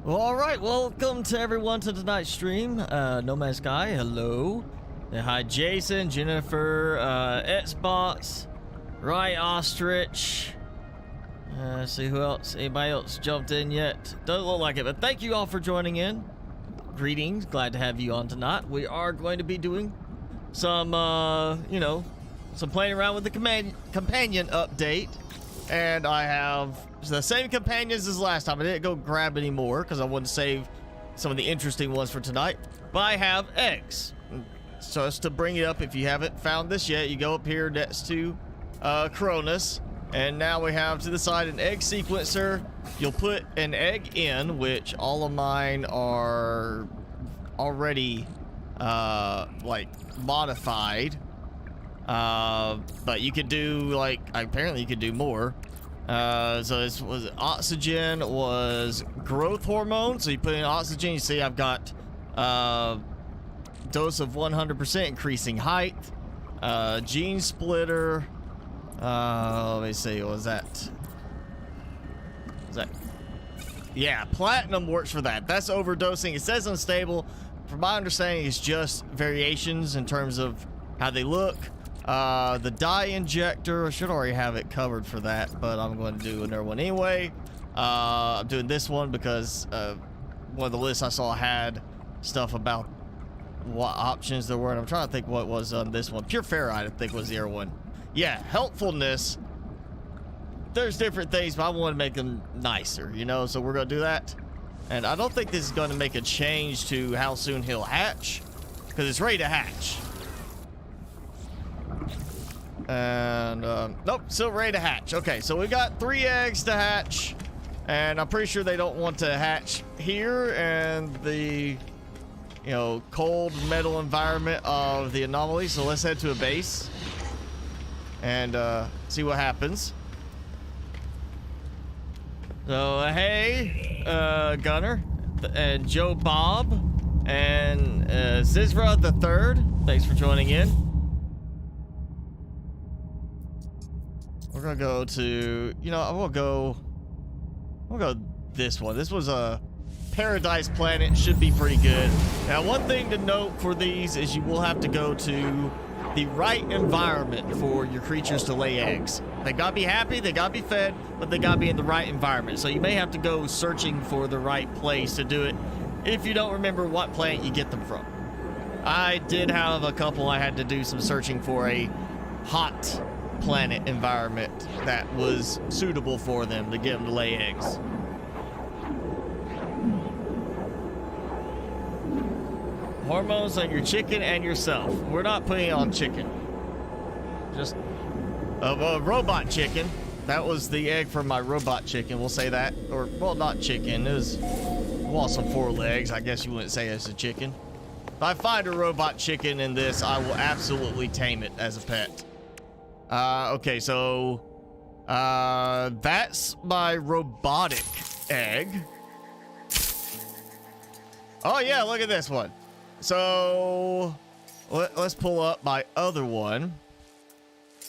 Well, all right, welcome to everyone to tonight's stream. No Man's Sky, hello. Hi, Jason, Jennifer, Xbox, Right Ostrich. See who else? Anybody else jumped in yet? Doesn't look like it, but thank you all for joining in. Greetings, glad to have you on tonight. We are going to be doing some, some playing around with the companion update. And I have the same companions as last time. I didn't go grab any more because I wanted to save some of the interesting ones for tonight. But I have eggs. So just to bring it up, if you haven't found this yet, you go up here next to Cronus. And now we have to the side an egg sequencer. You'll put an egg in, which all of mine are already like modified. But you could do like, apparently you could do more. So this was oxygen, was growth hormone. So you put in oxygen, you see I've got dose of 100% increasing height, gene splitter. Let me see, what was that? Yeah, platinum works for that. That's overdosing. It says unstable. From my understanding, it's just variations in terms of how they look. The dye injector, I should already have it covered for that, but I'm going to do another one anyway. I'm doing this one because one of the lists I saw had stuff about what options there were, and I'm trying to think what was on this one. Pure ferrite, I think, was the other one. Yeah, helpfulness. There's different things, but I want to make them nicer, you know, so we're going to do that. And I don't think this is going to make a change to how soon he'll hatch, because it's ready to hatch. And nope, still ready to hatch. Okay, so we got 3 eggs to hatch, and I'm pretty sure they don't want to hatch here in the, you know, cold metal environment of the anomaly. So let's head to a base and see what happens. So hey, Gunner and Joe Bob and Zizra the Third, thanks for joining in. We're gonna go to, you know, we'll go this one. This was a paradise planet, should be pretty good. Now, one thing to note for these is you will have to go to the right environment for your creatures to lay eggs. They gotta be happy, they gotta be fed, but they gotta be in the right environment. So you may have to go searching for the right place to do it if you don't remember what planet you get them from. I did have a couple I had to do some searching for a hot planet environment that was suitable for them to get them to lay eggs. Hormones on your chicken and yourself. We're not putting it on chicken. Just a robot chicken. That was the egg from my robot chicken. We'll say that. Or, well, not chicken. It was, well, some 4 legs. I guess you wouldn't say it's a chicken. If I find a robot chicken in this, I will absolutely tame it as a pet. Okay, so that's my robotic egg. Oh yeah, look at this one. So let's pull up my other one.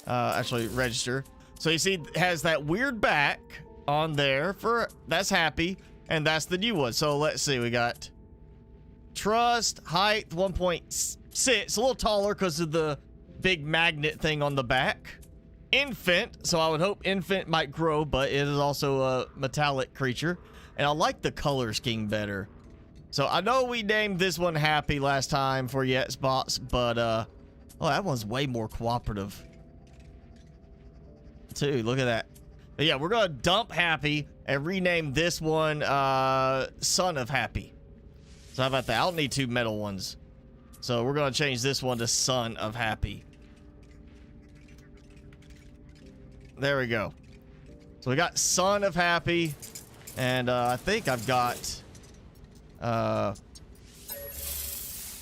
Actually register. So you see it has that weird back on there for, that's happy, and that's the new one. So let's see, we got trust, height 1.6, a little taller because of the big magnet thing on the back. Infant, so I would hope infant might grow, but it is also a metallic creature, and I like the color scheme better. So I know we named this one happy last time for Xbox, but oh, that one's way more cooperative too. Look at that. But yeah, we're gonna dump happy and rename this one son of happy. So how about that? I don't need 2 metal ones, so we're gonna change this one to son of happy. There we go. So we got son of happy, and I think I've got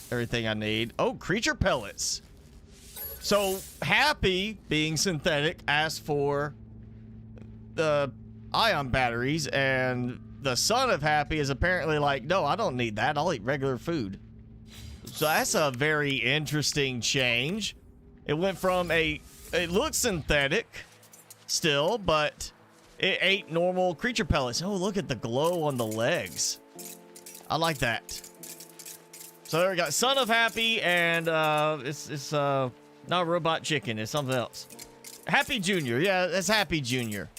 everything I need. Oh, creature pellets. So happy, being synthetic, asked for the ion batteries, and the son of happy is apparently like, no, I don't need that. I'll eat regular food. So that's a very interesting change. It went from it looks synthetic still, but it ate normal creature pellets. Oh, look at the glow on the legs. I like that. So there we got Son of Happy, and it's not Robot Chicken. It's something else. Happy Junior. Yeah, it's Happy Junior.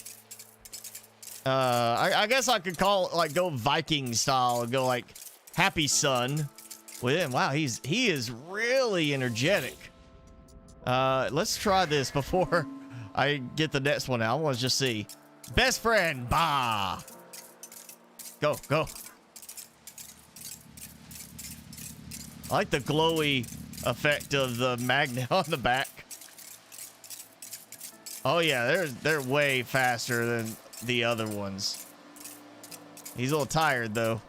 I guess I could call it, like, go Viking style and go like Happy Son with him. Wow, he is really energetic. Let's try this before I get the next one out. I want to just see. Best friend, bah. Go. I like the glowy effect of the magnet on the back. Oh yeah, they're way faster than the other ones. He's a little tired though.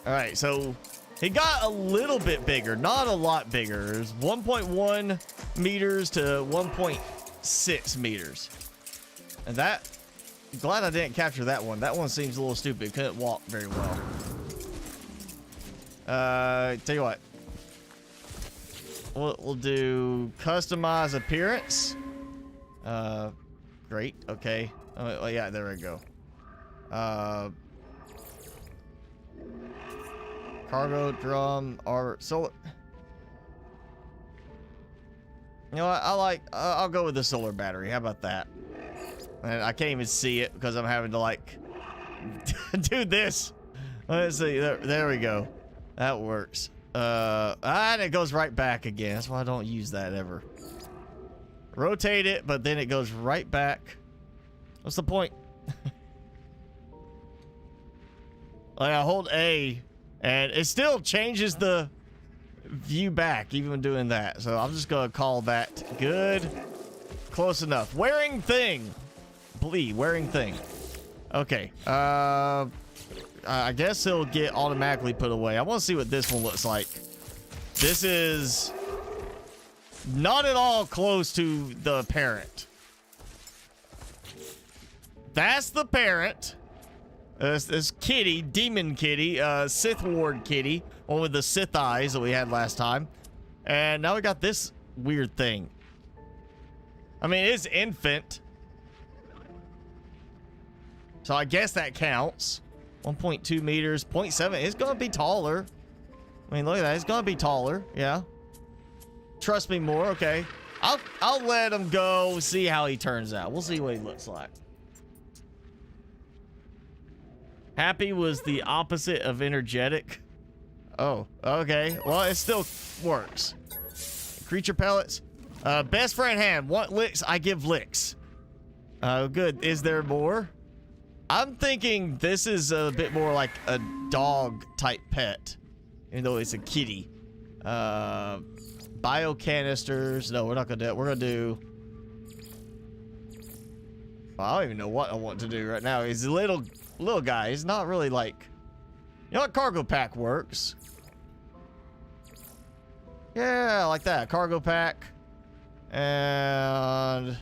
All right, so he got a little bit bigger, not a lot bigger. It's 1.1 meters to 1.6 meters. And that, I'm glad I didn't capture that one. That one seems a little stupid. Couldn't walk very well. Tell you what. We'll do customize appearance. Great. Okay. Oh yeah, there we go. Cargo drum or solar. You know what? I'll go with the solar battery. How about that? And I can't even see it because I'm having to like do this. Let's see. There we go. That works. And it goes right back again. That's why I don't use that ever. Rotate it, but then it goes right back. What's the point? Like I hold A, and it still changes the view back, even when doing that. So I'm just gonna call that good. Close enough. Wearing thing. Wearing thing. Okay. I guess he'll get automatically put away. I want to see what this one looks like. This is not at all close to the parent. That's the parent. This kitty, demon kitty, Sith Ward kitty, one with the Sith eyes that we had last time. And now we got this weird thing. I mean, it's infant. So I guess that counts. 1.2 meters, 0.7. It's gonna be taller. I mean, look at that. It's gonna be taller. Yeah. Trust me more. Okay. I'll let him go. See how he turns out. We'll see what he looks like. Happy was the opposite of energetic. Oh, okay. Well, it still works. Creature pellets. Best friend hand. Want licks? I give licks. Good. Is there more? I'm thinking this is a bit more like a dog type pet, even though it's a kitty. Bio canisters. No, we're not gonna do it. We're gonna do. Well, I don't even know what I want to do right now. He's a little guy. He's not really like. You know what? Cargo pack works. Yeah, like that. Cargo pack. And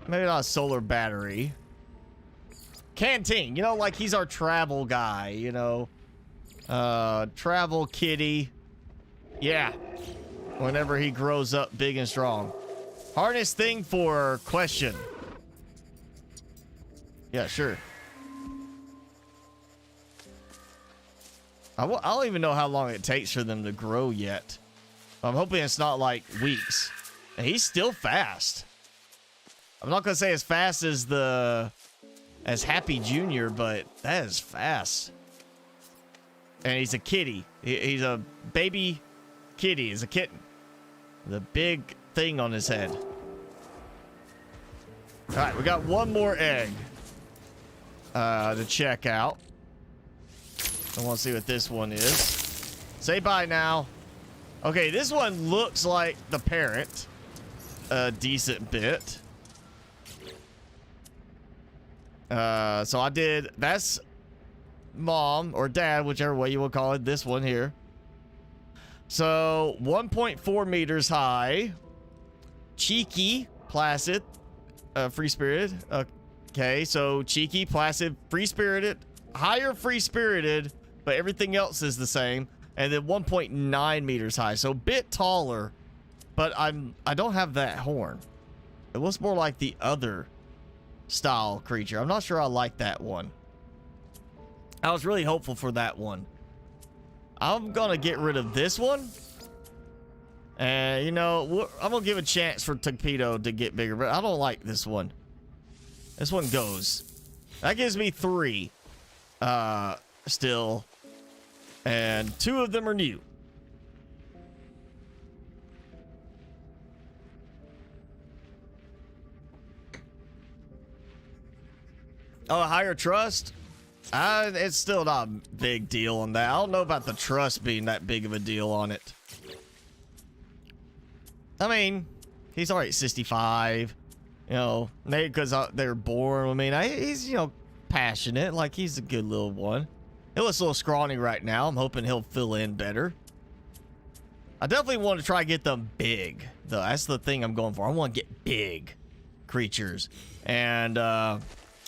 maybe not a solar battery. Canteen, you know, like he's our travel guy, you know. Travel kitty. Yeah. Whenever he grows up big and strong. Hardest thing for question. Yeah, sure. I don't even know how long it takes for them to grow yet. I'm hoping it's not like weeks. And he's still fast. I'm not gonna say as fast as Happy Junior, but that is fast. And he's a kitty. He's a baby kitty. He's a kitten. The big thing on his head. All right, we got one more egg to check out. I want to see what this one is. Say bye now. Okay, this one looks like the parent a decent bit. So I did, that's mom or dad, whichever way you will call it, this one here. So 1.4 meters high, cheeky, placid, free-spirited. Okay, so cheeky, placid, free-spirited, higher free-spirited, but everything else is the same. And then 1.9 meters high, so a bit taller, but I don't have that horn. It looks more like the other style creature. I'm not sure I like that one. I was really hopeful for that one. I'm gonna get rid of this one. And, you know, I'm gonna give a chance for Torpedo to get bigger, but I don't like this one. This one goes. That gives me 3 still. And 2 of them are new. Oh, higher trust? It's still not a big deal on that. I don't know about the trust being that big of a deal on it. I mean, he's already 65. You know, maybe because they were born. I mean, he's, you know, passionate. Like, he's a good little one. He looks a little scrawny right now. I'm hoping he'll fill in better. I definitely want to try to get them big, though. That's the thing I'm going for. I want to get big creatures. And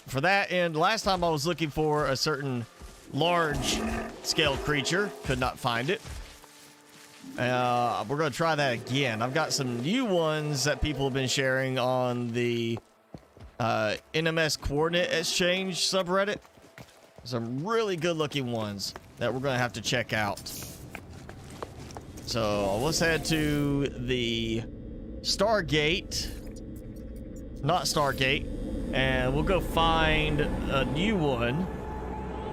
for that, and last time I was looking for a certain large-scale creature. Could not find it. We're going to try that again. I've got some new ones that people have been sharing on the NMS Coordinate Exchange subreddit. Some really good looking ones that we're going to have to check out. So let's head to the Stargate. Not Stargate. And we'll go find a new one.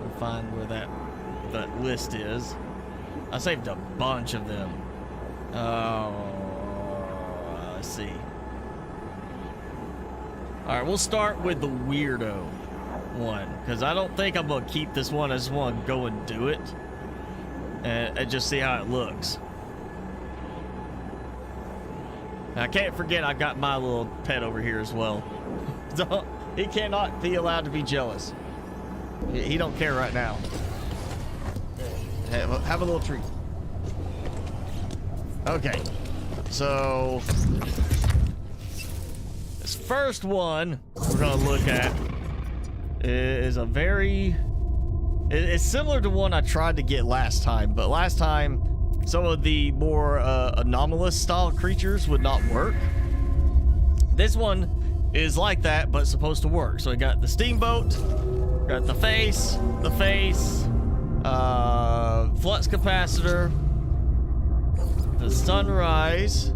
We'll find where that list is. I saved a bunch of them. Let's see. All right, we'll start with the weirdo one, because I don't think I'm gonna keep this one. I just want to go and do it and just see how it looks. And I can't forget I got my little pet over here as well. So he cannot be allowed to be jealous. He don't care right now. Have a little treat. Okay, so this first one we're gonna look at is it's similar to one I tried to get last time, but last time some of the more anomalous style creatures would not work. This one is like that, but it's supposed to work. So we got the steamboat, got the face, flux capacitor, the sunrise,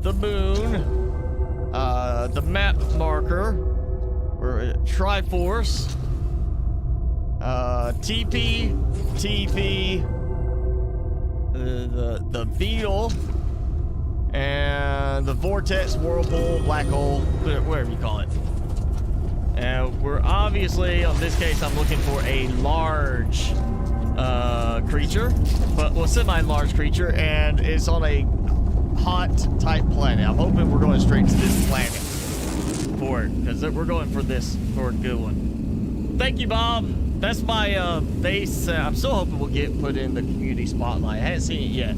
the moon, the map marker, or Triforce, TP, the beetle, and the vortex, whirlpool, black hole, whatever you call it. And we're obviously, in this case, I'm looking for a large creature, well, semi-large creature, and it's on a hot type planet. I'm hoping we're going straight to this planet for it, because we're going for a good one. Thank you, Bob. That's my base. I'm still hoping we'll get put in the community spotlight. I haven't seen it yet.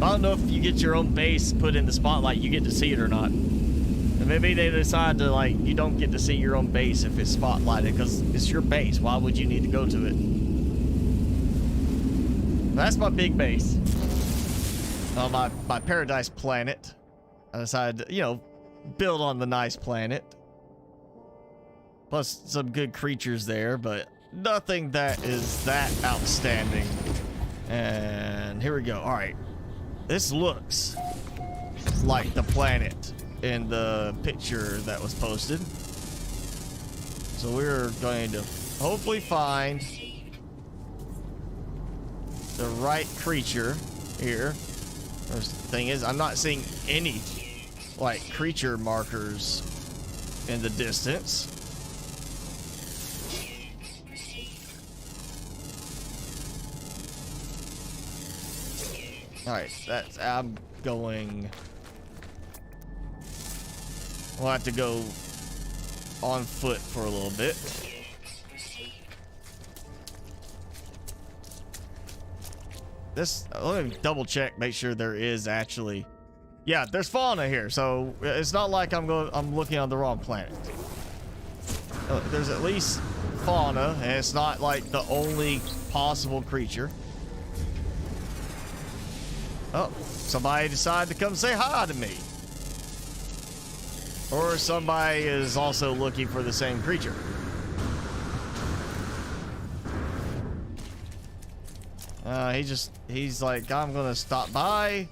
I don't know if you get your own base put in the spotlight, you get to see it or not. And maybe they decide to, like, you don't get to see your own base if it's spotlighted, because it's your base. Why would you need to go to it? That's my big base. On my paradise planet. I decided to, you know, build on the nice planet. Plus some good creatures there, but nothing that is that outstanding. And here we go. All right. This looks like the planet in the picture that was posted. So we're going to hopefully find the right creature here. The thing is, I'm not seeing any like creature markers in the distance. All right, I'm going. We'll have to go on foot for a little bit. Let me double check, make sure there is actually. Yeah, there's fauna here, so it's not like I'm looking on the wrong planet. There's at least fauna, and it's not like the only possible creature. Oh, somebody decided to come say hi to me. Or somebody is also looking for the same creature. He's like, I'm gonna stop by,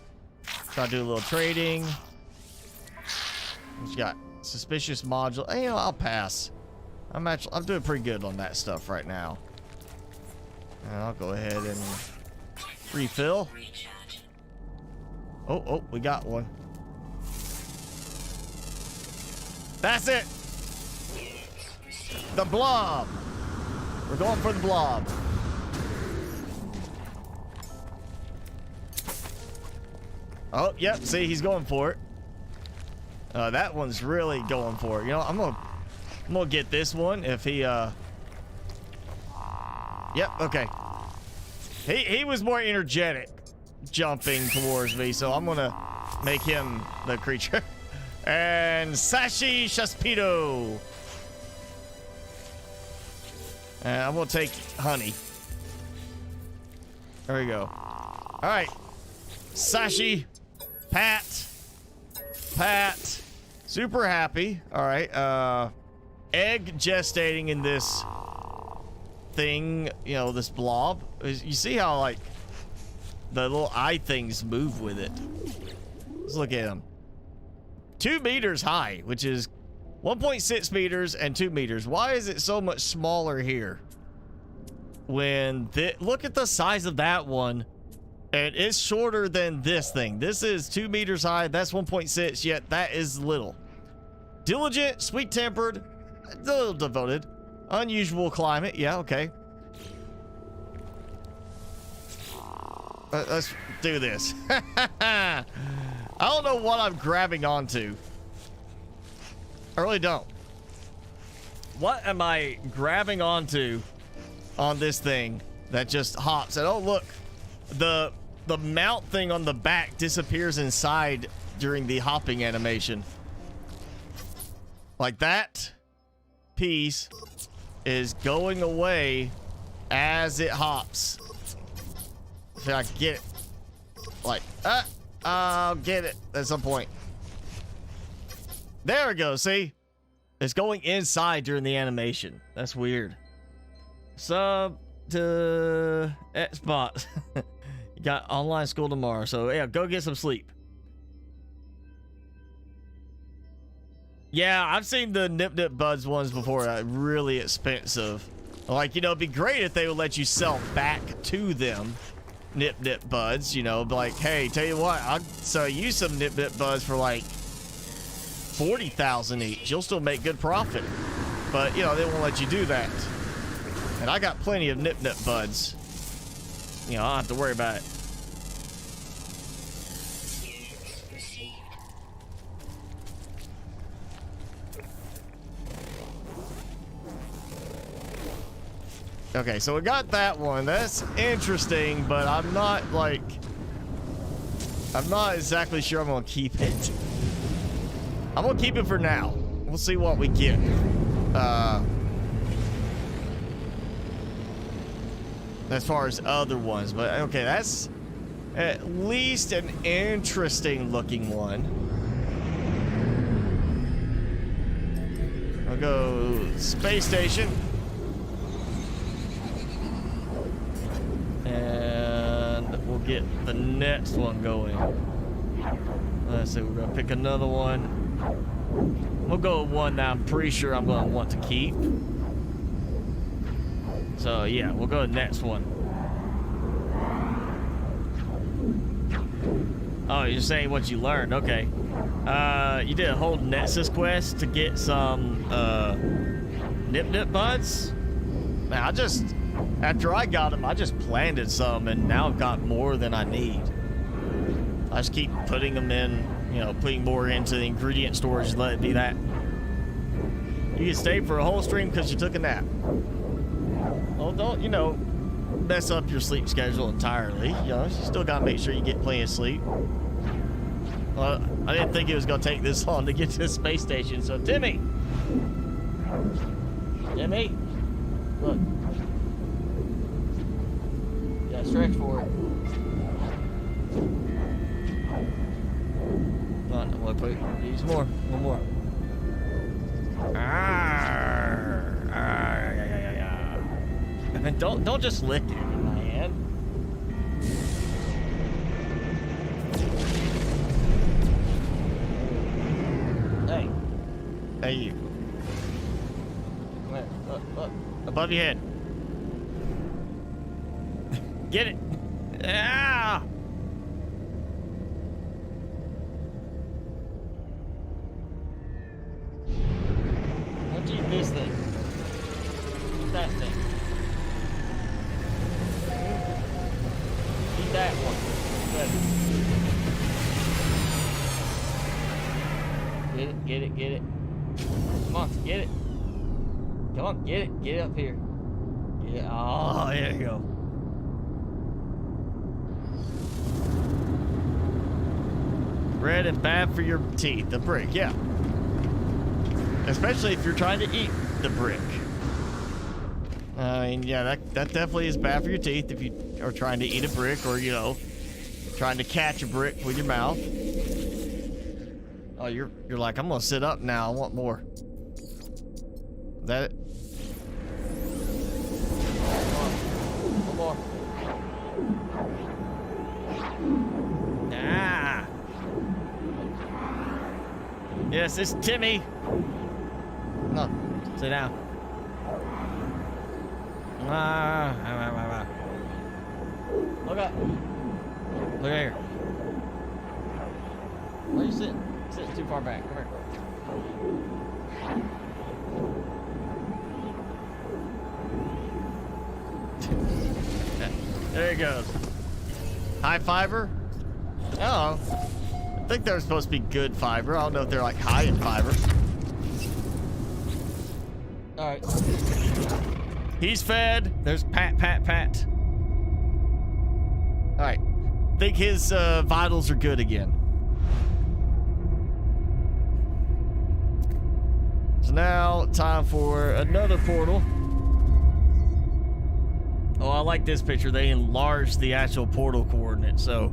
try to do a little trading. What you got? Suspicious module. Hey, I'll pass. I'm doing pretty good on that stuff right now. And I'll go ahead and refill. Oh, we got one. That's it. The blob. We're going for the blob. Oh, yep. See, he's going for it. That one's really going for it. You know, I'm gonna get this one if he. Yep. Okay. He was more energetic jumping towards me, so I'm gonna make him the creature. And Sashi Shaspito. And I'm gonna take honey. There we go. All right, Sashi, Pat, super happy. All right, egg gestating in this thing. You know, this blob. You see how like the little eye things move with it. Let's look at them. 2 meters high, which is 1.6 meters and 2 meters. Why is it so much smaller here? When look at the size of that one, and it's shorter than this thing. This is 2 meters high. That's 1.6. Yet that is little. Diligent, sweet-tempered, a little devoted, unusual climate. Yeah, okay. Let's do this. I don't know what I'm grabbing onto. I really don't. What am I grabbing onto on this thing that just hops? And oh, look, the mount thing on the back disappears inside during the hopping animation. Like that piece is going away as it hops. If I can get it, like, I'll get it at some point. There we go. See, it's going inside during the animation. That's weird. Sub to Xbox. You got online school tomorrow, so yeah, go get some sleep. Yeah, I've seen the Nip Buds ones before. Really expensive. Like, you know, it'd be great if they would let you sell back to them Nip Buds, you know, like, hey, tell you what, I'll sell you some Nip Buds for like 40,000 each. You'll still make good profit. But, you know, they won't let you do that. And I got plenty of Nip Buds. You know, I don't have to worry about it. Okay, so we got that one. That's interesting, but I'm not exactly sure I'm gonna keep it. I'm gonna keep it for now. We'll see what we get. As far as other ones, but okay, that's at least an interesting looking one. I'll go space station. And we'll get the next one going. Let's see, we're gonna pick another one. We'll go with one that I'm pretty sure I'm gonna want to keep. So yeah, we'll go to the next one. Oh, you're saying what you learned, okay. You did a whole Nexus quest to get some Nip Buds? Man, after I got them, I just planted some, and now I've got more than I need. I just keep putting them in, you know, putting more into the ingredient storage and let it be that. You can stay for a whole stream because you took a nap. Well, don't, you know, mess up your sleep schedule entirely. You know, you still got to make sure you get plenty of sleep. Well, I didn't think it was going to take this long to get to the space station, so Timmy! Timmy! Look. Stretch for it. Come on, use more. One more. Don't just lick it in my hand. Hey. Hey, you. Look. Above your head. Get it. Ah! Don't you eat this thing. Eat that thing. Eat that one. Good. Get it. Come on, get it. Come on, get it. Get it up here. Get it. Oh, there you go. Red and bad for your teeth. The brick, yeah. Especially if you're trying to eat the brick. I mean, yeah, that definitely is bad for your teeth if you are trying to eat a brick or, you know, trying to catch a brick with your mouth. Oh, you're like, I'm gonna sit up now. I want more. That it? One more. Ah. Yes, it's Timmy. No, sit down. Look up. Look here. Where are you sitting? Sitting too far back. Come here. There he goes. High fiber? Oh. I think they're supposed to be good fiber. I don't know if they're like high in fiber. Alright. He's fed. There's Pat. Alright. I think his vitals are good again. So now, time for another portal. Oh, I like this picture. They enlarged the actual portal coordinates, so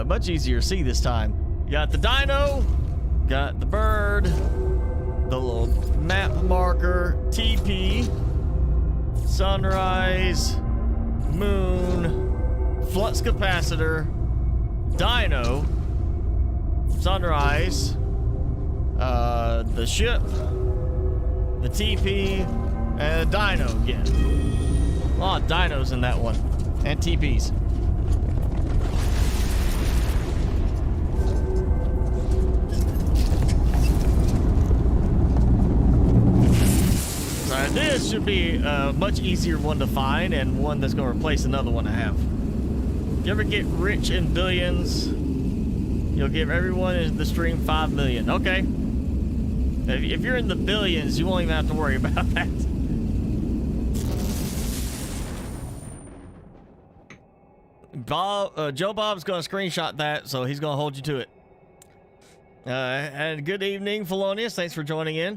much easier to see this time. You got the dino, got the bird, the little map marker, TP, sunrise, moon, flux capacitor, dino, sunrise, the ship, the TP, and a dino again. A lot of dinos in that one, and TPs. So this should be a much easier one to find and one that's going to replace another one I have. If you ever get rich in billions, you'll give everyone in the stream 5 million. Okay. If you're in the billions, you won't even have to worry about that. Joe Bob's gonna screenshot that, so he's gonna hold you to it. And good evening, Felonious. Thanks for joining in.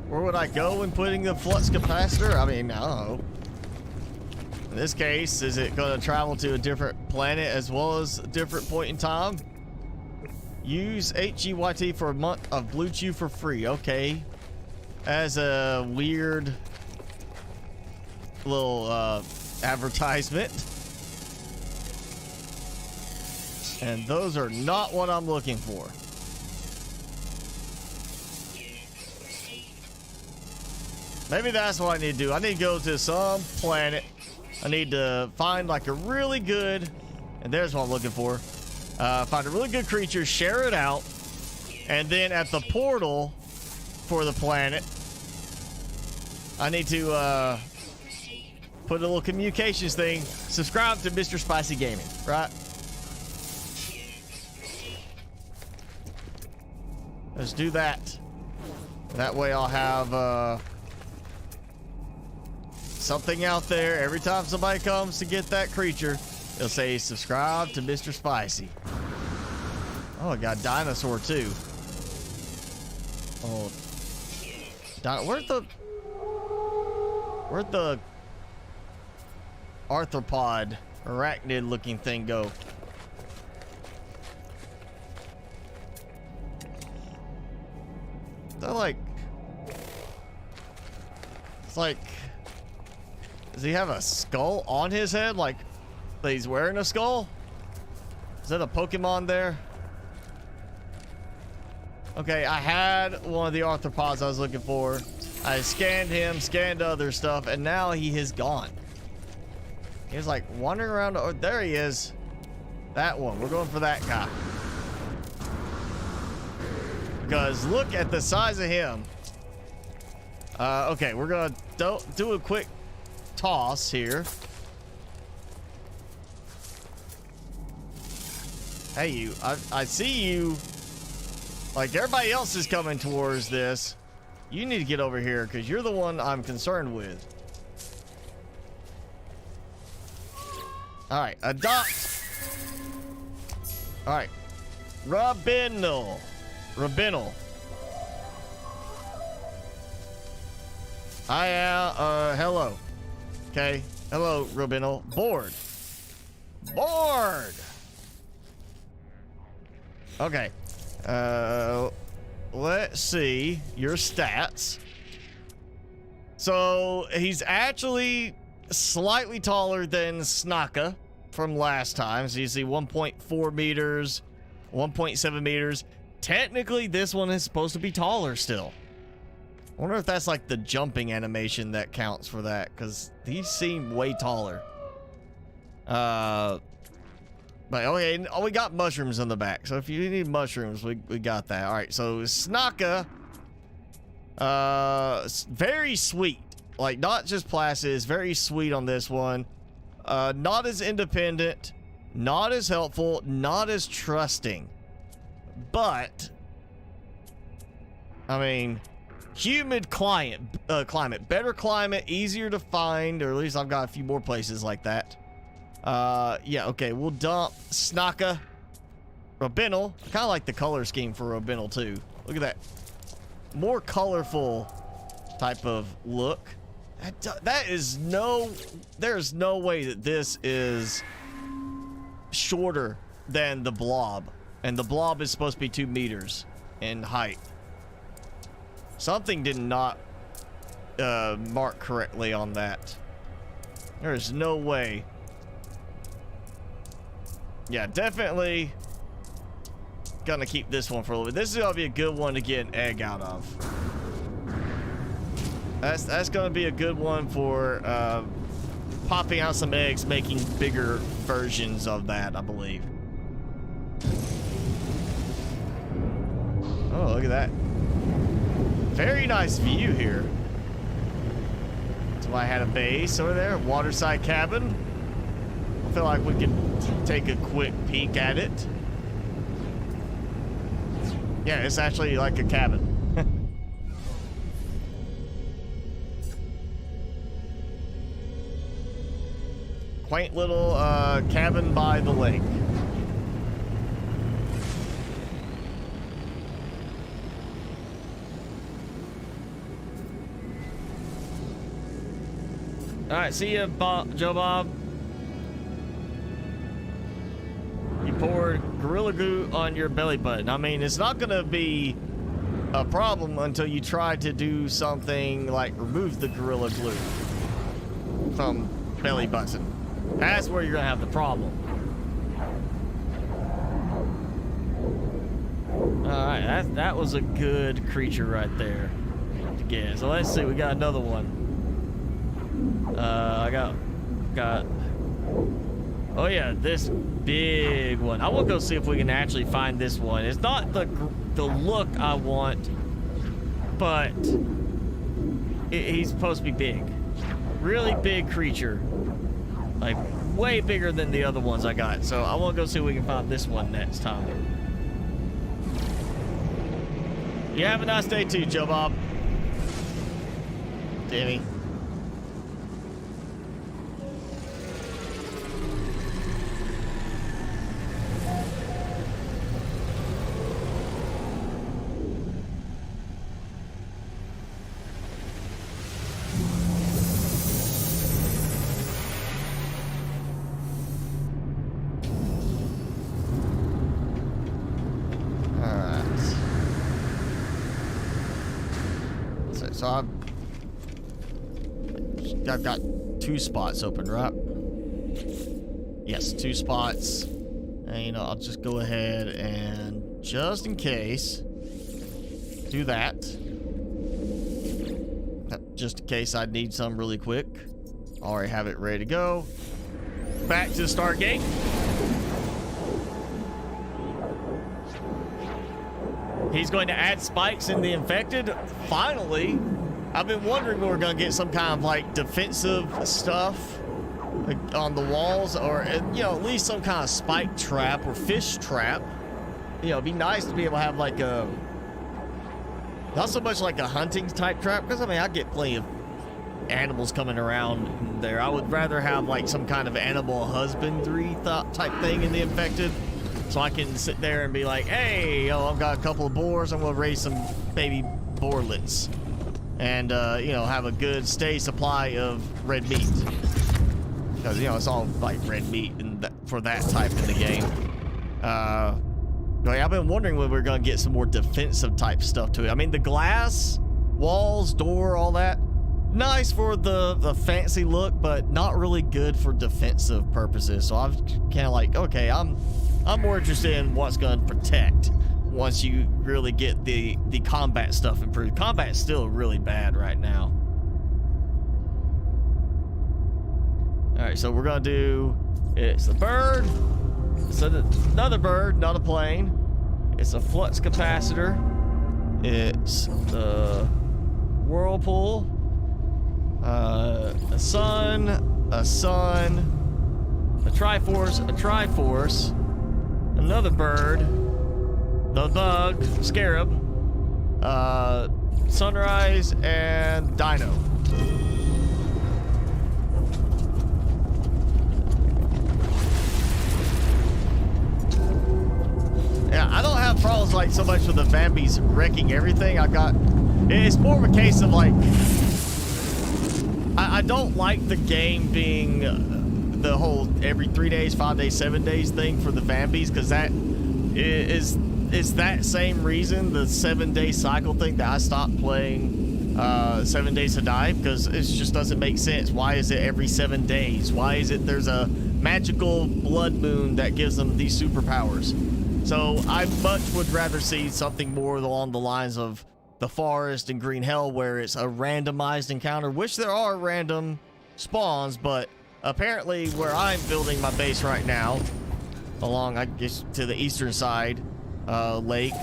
Where would I go when putting the flux capacitor? I mean, I don't know. In this case, is it gonna travel to a different planet as well as a different point in time? Use HEYT for a month of Blue Chew for free. Okay. As a weird little advertisement. And those are not what I'm looking for. Maybe that's what I need to do. I need to go to some planet. I need to find like a really good, and there's what I'm looking for. Find a really good creature, share it out, and then at the portal for the planet, I need to put a little communications thing. Subscribe to MrSpicyGaming, right? Let's do that. That way I'll have something out there. Every time somebody comes to get that creature, they'll say, subscribe to Mr. Spicy. Oh, I got dinosaur too. Oh, where'd the arthropod arachnid looking thing go? They're like... It's like... Does he have a skull on his head? Like, that he's wearing a skull? Is that a Pokemon there? Okay, I had one of the arthropods I was looking for. I scanned him, scanned other stuff, and now he is gone. He was like wandering around. Oh, there he is. That one. We're going for that guy. Because look at the size of him. Okay, we're gonna do a quick toss here. Hey, you. I see you. Like, everybody else is coming towards this. You need to get over here because you're the one I'm concerned with. All right, adopt. All right, Rabinal. I am, hello. Okay, hello, Rabinal. Bored. Okay. Let's see your stats. So he's actually slightly taller than Snaka from last time. So you see 1.4 meters, 1.7 meters. Technically, this one is supposed to be taller still. I wonder if that's like the jumping animation that counts for that, because these seem way taller. But okay, oh, we got mushrooms on the back. So if you need mushrooms, we got that. All right, so Snaka, very sweet. Like, not just placid, it's very sweet on this one. Not as independent, not as helpful, not as trusting. But, I mean, humid climate, better climate, easier to find, or at least I've got a few more places like that. Yeah, okay, we'll dump Snaka. Rabinal. I kind of like the color scheme for Rabinal too. Look at that. More colorful type of look. That is no... There's no way that this is shorter than the blob. And the blob is supposed to be 2 meters in height. Something did not mark correctly on that. There is no way. Yeah, definitely gonna keep this one for a little bit. This is gonna be a good one to get an egg out of. That's gonna be a good one for popping out some eggs, making bigger versions of that, I believe. Oh, look at that. Very nice view here. So I had a base over there, waterside cabin. I feel like we could take a quick peek at it. Yeah, it's actually like a cabin. Quaint little cabin by the lake. All right, see ya, Joe Bob. You poured Gorilla Glue on your belly button. I mean, it's not gonna be a problem until you try to do something like remove the Gorilla Glue from belly button. That's where you're gonna have the problem. All right, that was a good creature right there to get. So let's see, we got another one. I got. Oh yeah, this big one. I will go see if we can actually find this one. It's not the look I want, but he's supposed to be big, really big creature, like way bigger than the other ones I got. So I want to go see if we can find this one next time. You have a nice day too, Joe Bob. Timmy. so I've got 2 spots open, right? Yes, 2 spots. And, you know, I'll just go ahead and, just in case, do that. Just in case I need some really quick. Already have it ready to go. Back to the Stargate. He's going to add spikes in the infected. Finally. I've been wondering when we're going to get some kind of like defensive stuff on the walls, or, you know, at least some kind of spike trap or fish trap. You know, it'd be nice to be able to have like a, not so much like a hunting type trap, because I mean, I get plenty of animals coming around there. I would rather have like some kind of animal husbandry type thing in the infected, so I can sit there and be like, hey, oh, I've got a couple of boars, I'm gonna raise some baby boarlets, and you know, have a good steady supply of red meat, because, you know, it's all like red meat and for that type in the game. I've been wondering when we're gonna get some more defensive type stuff to it. I mean, the glass walls, door, all that, nice for the fancy look, but not really good for defensive purposes. So I'm kind of like, okay, I'm more interested in what's going to protect once you really get the combat stuff improved. Combat's still really bad right now. All right, so we're gonna do, it's a bird, it's another bird, not a plane. It's a flux capacitor. It's the whirlpool. A sun, a triforce, another bird, the bug, scarab, sunrise, and dino. Yeah, I don't have problems like so much with the Vambies wrecking everything. It's more of a case of like, I don't like the game being the whole every 3 days, 5 days, 7 days thing for the Vambies, because that is that same reason, the 7-day cycle thing, that I stopped playing 7 Days to Die, because it just doesn't make sense. Why is it every 7 days? Why is it there's a magical blood moon that gives them these superpowers? So I much would rather see something more along the lines of the forest and Green Hell, where it's a randomized encounter, which there are random spawns, but apparently where I'm building my base right now, along, I guess, to the eastern side lake,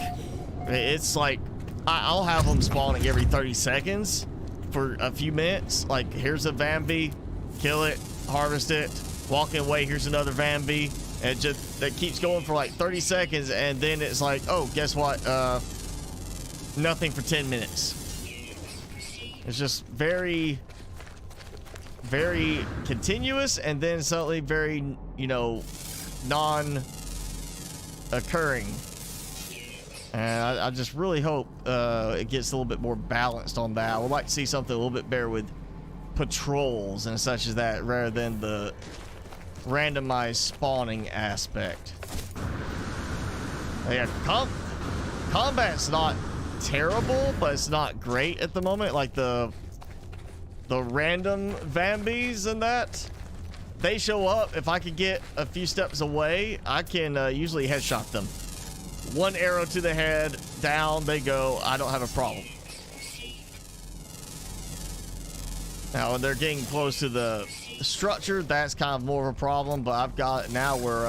it's like I'll have them spawning every 30 seconds for a few minutes. Like, here's a Vambi, kill it, harvest it, walking away, here's another Vambi, and that keeps going for like 30 seconds, and then it's like, oh, guess what, nothing for 10 minutes. It's just very, very continuous, and then suddenly very, you know, non-occurring. And I just really hope it gets a little bit more balanced on that. I would like to see something a little bit better with patrols and such as that, rather than the randomized spawning aspect. Yeah, combat's not terrible, but it's not great at the moment. Like the random Vambies and that, they show up. If I could get a few steps away, I can usually headshot them. One arrow to the head, down they go. I don't have a problem. Now, when they're getting close to the structure, that's kind of more of a problem, but I've got it now where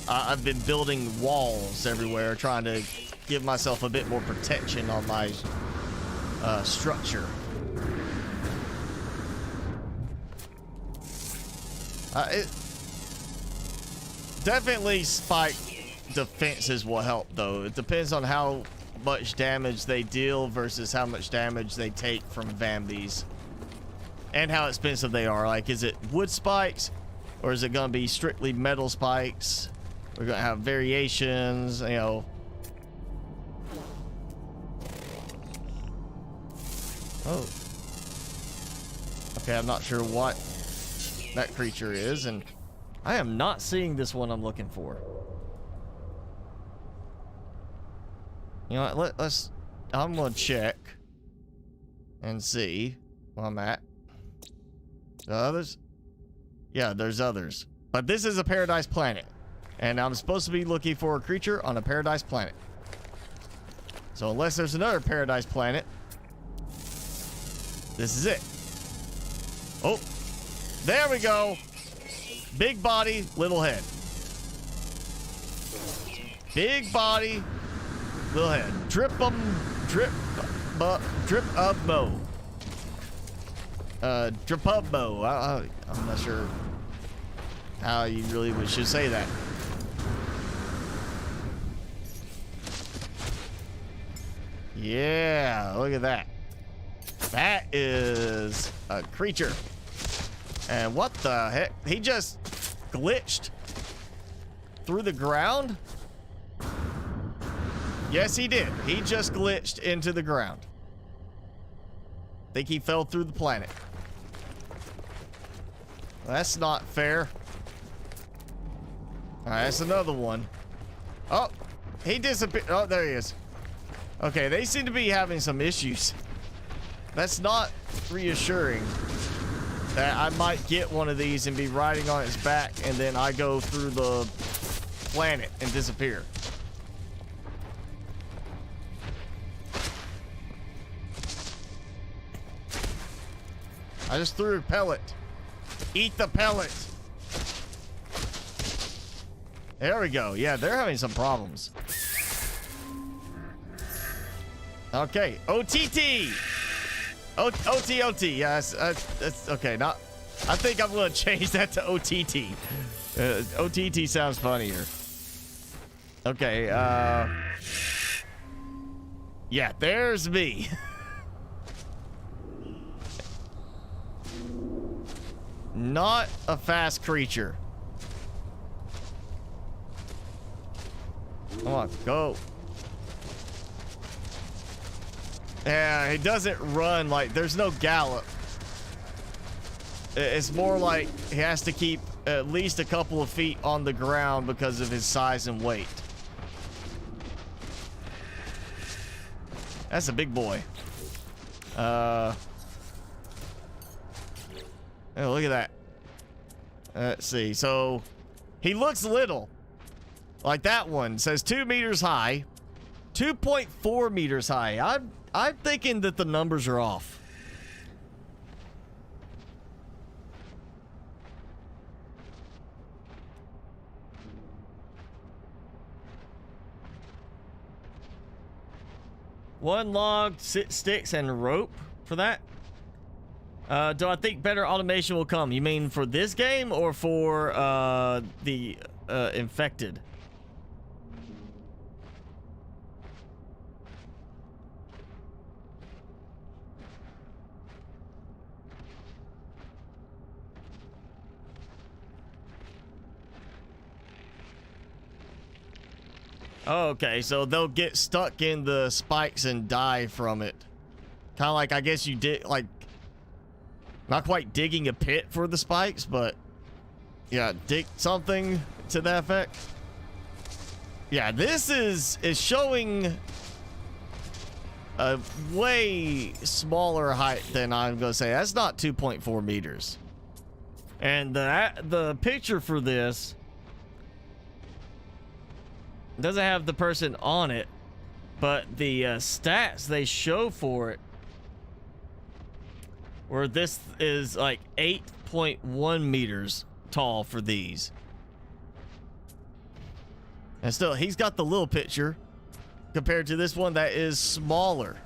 I've been building walls everywhere, trying to give myself a bit more protection on my structure. Definitely spike defenses will help, though. It depends on how much damage they deal versus how much damage they take from Vambies, and how expensive they are. Like, is it wood spikes, or is it going to be strictly metal spikes? We're going to have variations, you know. Oh. Okay, I'm not sure what that creature is, and I am not seeing this one I'm looking for. You know what, I'm gonna check. and see where I'm at. The others? Yeah, there's others. But this is a paradise planet. And I'm supposed to be looking for a creature on a paradise planet. So unless there's another paradise planet, this is it. Oh, there we go. Big body, little head. Big body, little head. Drip up mo. Drip up mo. I'm not sure how you really should say that. Yeah, look at that. That is a creature. And what the heck? He just glitched through the ground? Yes, he did. He just glitched into the ground. Think he fell through the planet. That's not fair. Alright, that's another one. Oh, he disappeared. Oh, there he is. Okay, they seem to be having some issues. That's not reassuring. That I might get one of these and be riding on its back, and then I go through the planet and disappear. I just threw a pellet. Eat the pellet. There we go. Yeah, they're having some problems. Okay, OTT. OTOT. Yes, that's okay. Not. I think I'm gonna change that to OTT. OTT sounds funnier. Okay. Yeah, there's me. Not a fast creature. Come on, go. Yeah, he doesn't run like, there's no gallop. It's more like he has to keep at least a couple of feet on the ground because of his size and weight. That's a big boy. Oh, look at that. Let's see. So he looks little. Like that one says 2 meters high, 2.4 meters high. I'm thinking that the numbers are off. One log, sticks, and rope for that. Do I think better automation will come? You mean for this game or for the infected? Oh, okay, so they'll get stuck in the spikes and die from it. Kind of like, I guess you did, like, not quite digging a pit for the spikes, but yeah, dig something to that effect. Yeah, this is showing a way smaller height than I'm gonna say. That's not 2.4 meters. And the picture for this doesn't have the person on it, but the stats they show for it, where this is like 8.1 meters tall for these. And still, he's got the little picture compared to this one that is smaller.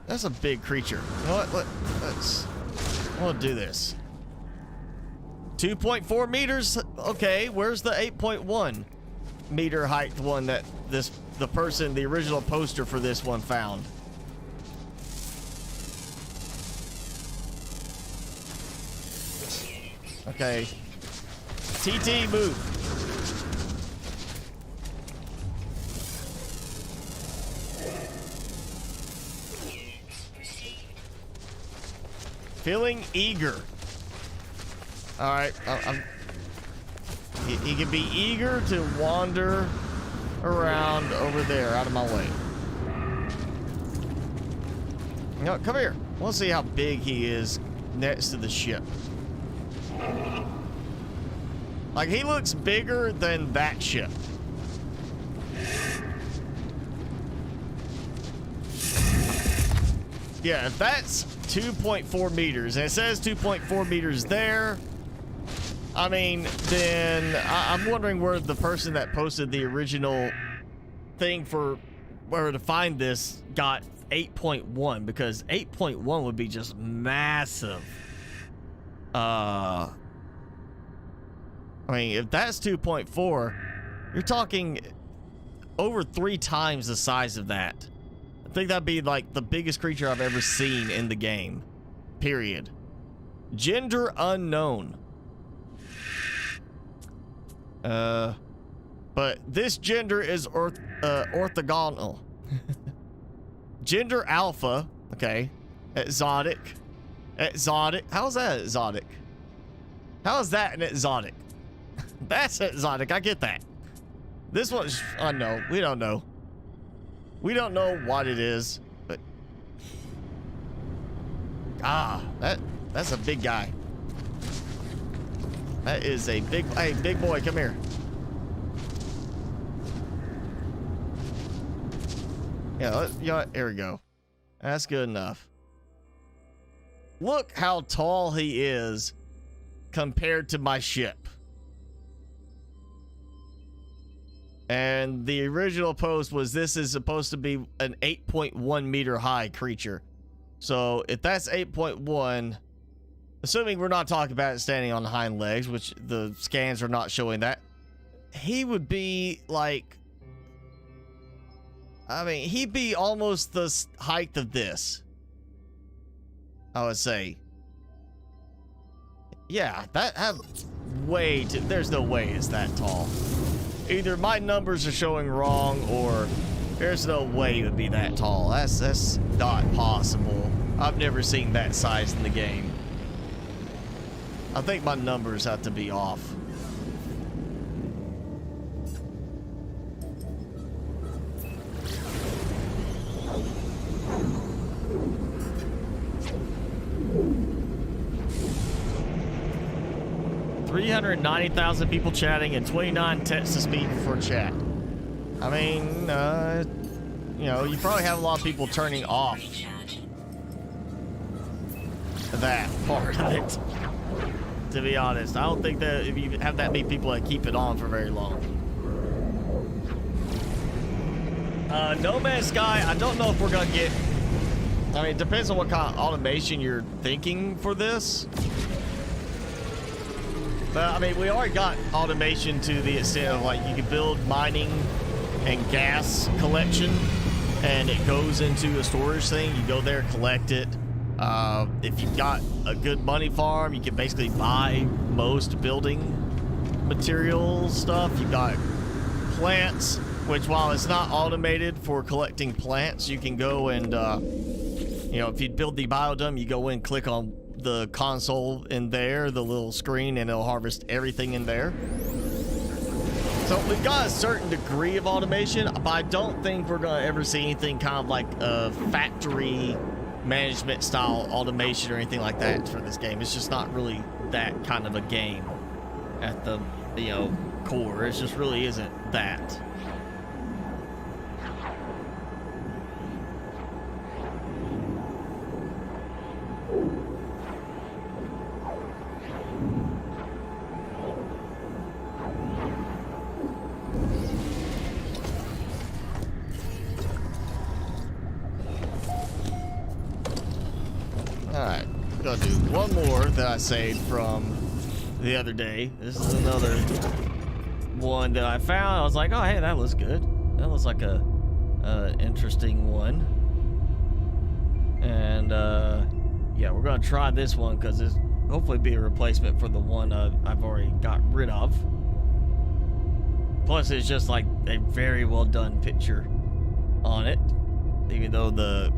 That's a big creature. You know what? I want to do this. 2.4 meters. Okay, where's the 8.1 meter height one that the original poster for this one found? Okay. TT, move. Feeling eager. All right, he can be eager to wander around over there, out of my way. No, come here. I want to see how big he is next to the ship. Like, he looks bigger than that ship. Yeah, if that's 2.4 meters, and it says 2.4 meters there, I mean, then I'm wondering where the person that posted the original thing for where to find this got 8.1, because 8.1 would be just massive. I mean, if that's 2.4, you're talking over 3 times the size of that. I think that'd be like the biggest creature I've ever seen in the game. Period. Gender unknown. But this gender is orthogonal. Gender alpha. Okay. Exotic. Exotic. How's that exotic? How is that an exotic? That's exotic. I get that. This one's unknown. We don't know. We don't know what it is, but that's a big guy. That is a big. Hey, big boy, come here. Yeah, here we go. That's good enough. Look how tall he is compared to my ship. And the original post was this is supposed to be an 8.1 meter high creature. So if that's 8.1, assuming we're not talking about it standing on hind legs, which the scans are not showing that, he would be like, I mean, he'd be almost the height of this, I would say. Yeah, that have way too, there's no way it's that tall. Either my numbers are showing wrong, or there's no way it would be that tall. That's not possible. I've never seen that size in the game. I think my numbers have to be off. $390,000 people chatting and 29 text to speed for chat. I mean, you know, you probably have a lot of people turning off that part of it. To be honest, I don't think that if you have that many people that keep it on for very long. No Man's Sky, I don't know if we're gonna get. I mean, it depends on what kind of automation you're thinking for this. But I mean, we already got automation to the extent of like you can build mining and gas collection, and it goes into a storage thing. You go there, collect it. If you've got a good money farm, you can basically buy most building material stuff. You've got plants, which while it's not automated for collecting plants, you can go and, you know, if you build the biodome, you go in, click on the console in there, the little screen, and it'll harvest everything in there. So we've got a certain degree of automation, but I don't think we're gonna ever see anything kind of like a factory management style automation or anything like that for this game. It's just not really that kind of a game at the, you know, core. It just really isn't that. Alright, gonna do one more that I saved from the other day. This is another one that I found. I was like, oh, hey, that looks good. That looks like a interesting one. And yeah, we're gonna try this one because this hopefully be a replacement for the one I've already got rid of. Plus, it's just like a very well done picture on it, even though the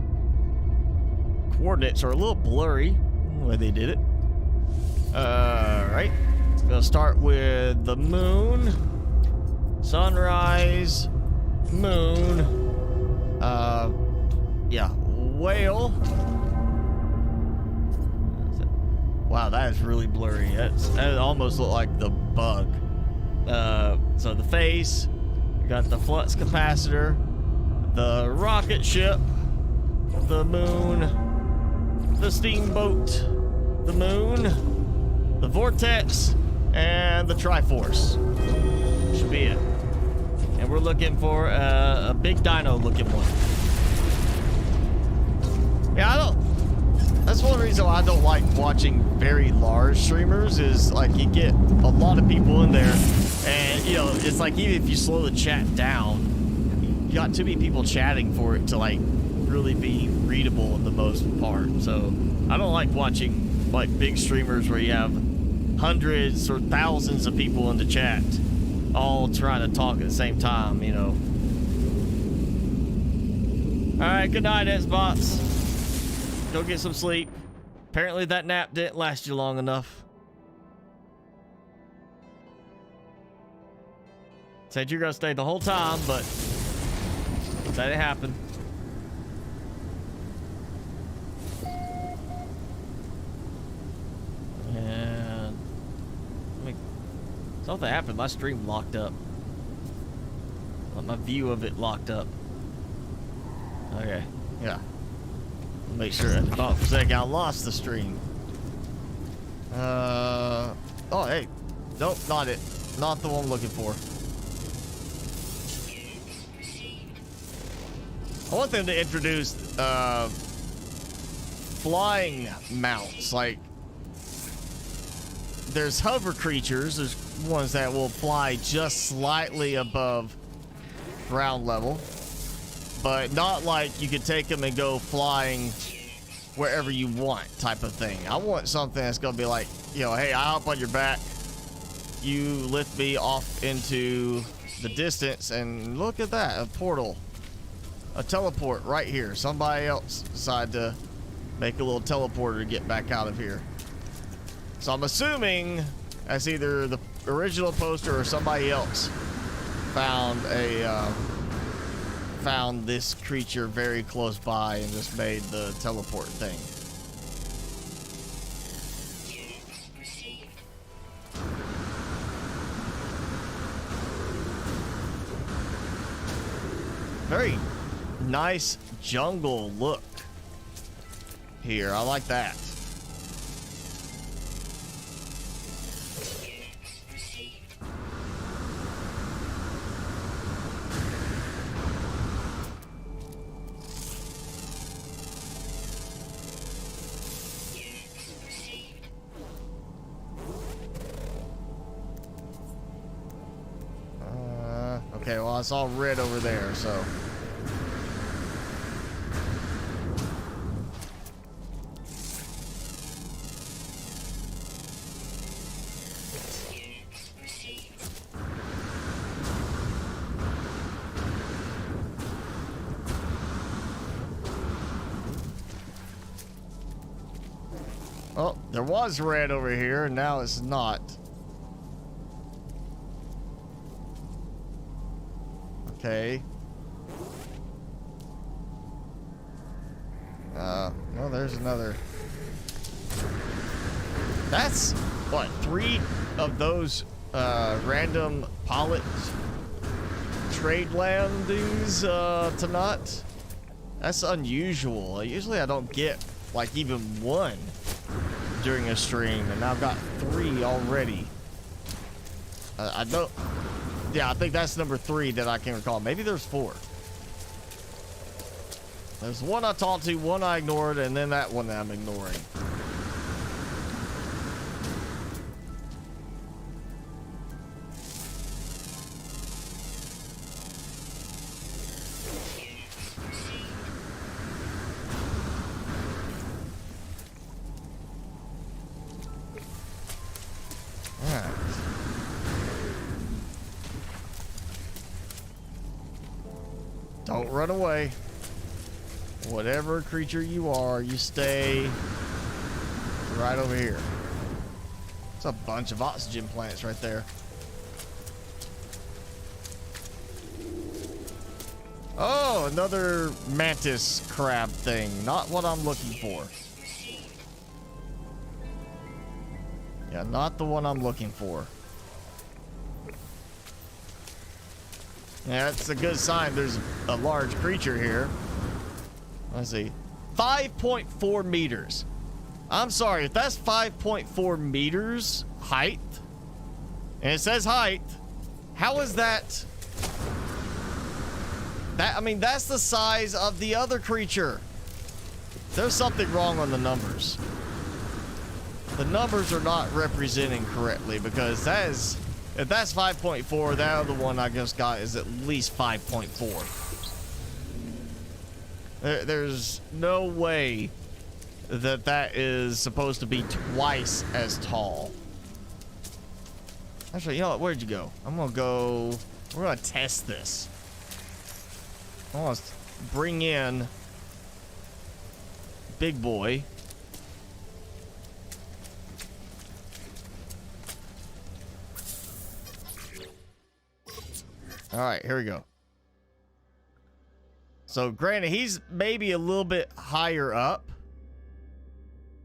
coordinates are a little blurry the way they did it. Alright, gonna start with the moon, sunrise, moon. Yeah, whale. Wow, that is really blurry. That almost looked like the bug. So the face, we got the flux capacitor, the rocket ship, the moon, the steamboat, the moon, the vortex, and the Triforce. Should be it. And we're looking for a big dino looking one. Yeah, that's one reason why I don't like watching very large streamers, is like you get a lot of people in there, and you know, it's like even if you slow the chat down, you got too many people chatting for it to like really be readable in the most part. So I don't like watching like big streamers where you have hundreds or thousands of people in the chat all trying to talk at the same time, you know. All right, good night, Xbox. Go get some sleep. Apparently that nap didn't last you long enough. Said you're gonna stay the whole time, but that didn't happen. And something happened. My stream locked up. My view of it locked up. Okay, yeah. Make sure. I thought for a second I lost the stream. Oh, hey. Nope, not it. Not the one I'm looking for. I want them to introduce flying mounts. Like, there's hover creatures. There's ones that will fly just slightly above ground level. But not like you could take them and go flying wherever you want type of thing. I want something that's going to be like, you know, hey, I hop on your back. You lift me off into the distance, and look at that, a portal. A teleport right here. Somebody else decided to make a little teleporter to get back out of here. So I'm assuming that's either the original poster or somebody else found this creature very close by and just made the teleport thing. Very nice jungle look here. I like that. Okay, well, I saw red over there, so. Oh, there was red over here, and now it's not. Okay. Well, there's another. That's, what, 3 of those, random pilot trade landings, tonight? That's unusual. Usually I don't get, like, even 1 during a stream, and I've got 3 already. I don't. Yeah, I think that's number 3 that I can recall. Maybe there's 4. There's 1 I talked to, 1 I ignored, and then that one that I'm ignoring. Don't run away. Whatever creature you are, you stay right over here. It's a bunch of oxygen plants right there. Oh, another mantis crab thing. Not what I'm looking for. Yeah, not the one I'm looking for. Yeah, that's a good sign there's a large creature here. Let's see. 5.4 meters. I'm sorry, if that's 5.4 meters height, and it says height, how is that? I mean, that's the size of the other creature. There's something wrong on the numbers. The numbers are not representing correctly, because that is, if that's 5.4, that other one I just got is at least 5.4. There's no way that that is supposed to be twice as tall. Actually, you know what? Where'd you go? I'm gonna go. We're gonna test this. I want to bring in Big Boy. All right, here we go. So, granted, he's maybe a little bit higher up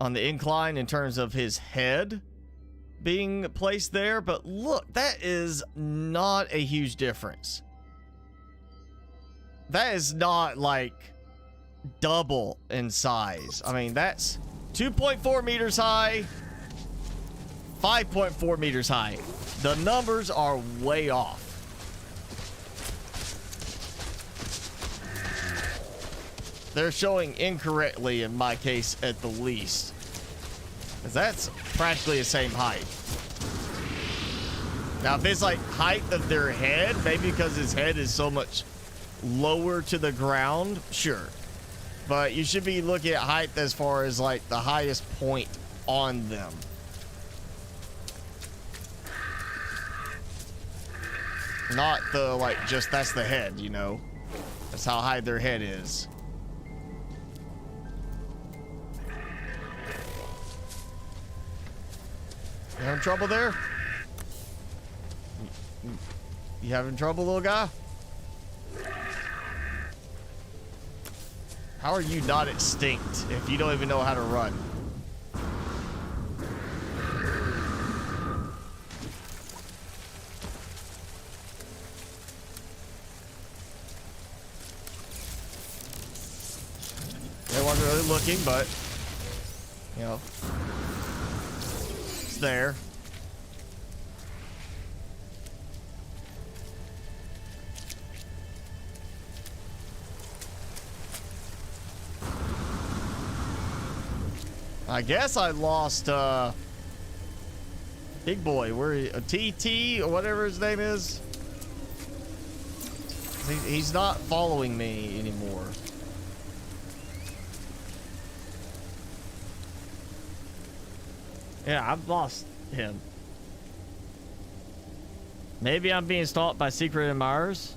on the incline in terms of his head being placed there, but look, that is not a huge difference. That is not like double in size. I mean, that's 2.4 meters high, 5.4 meters high. The numbers are way off. They're showing incorrectly in my case at the least. 'Cause that's practically the same height. Now, if it's like height of their head, maybe because his head is so much lower to the ground, sure. But you should be looking at height as far as like the highest point on them. Not the like just that's the head, you know. That's how high their head is. You having trouble there? You having trouble, little guy? How are you not extinct if you don't even know how to run? They wasn't really looking, but you know, it's there. I guess I lost Big Boy. Where TT or whatever his name is. He's not following me anymore. Yeah, I've lost him. Maybe I'm being stalked by secret admirers.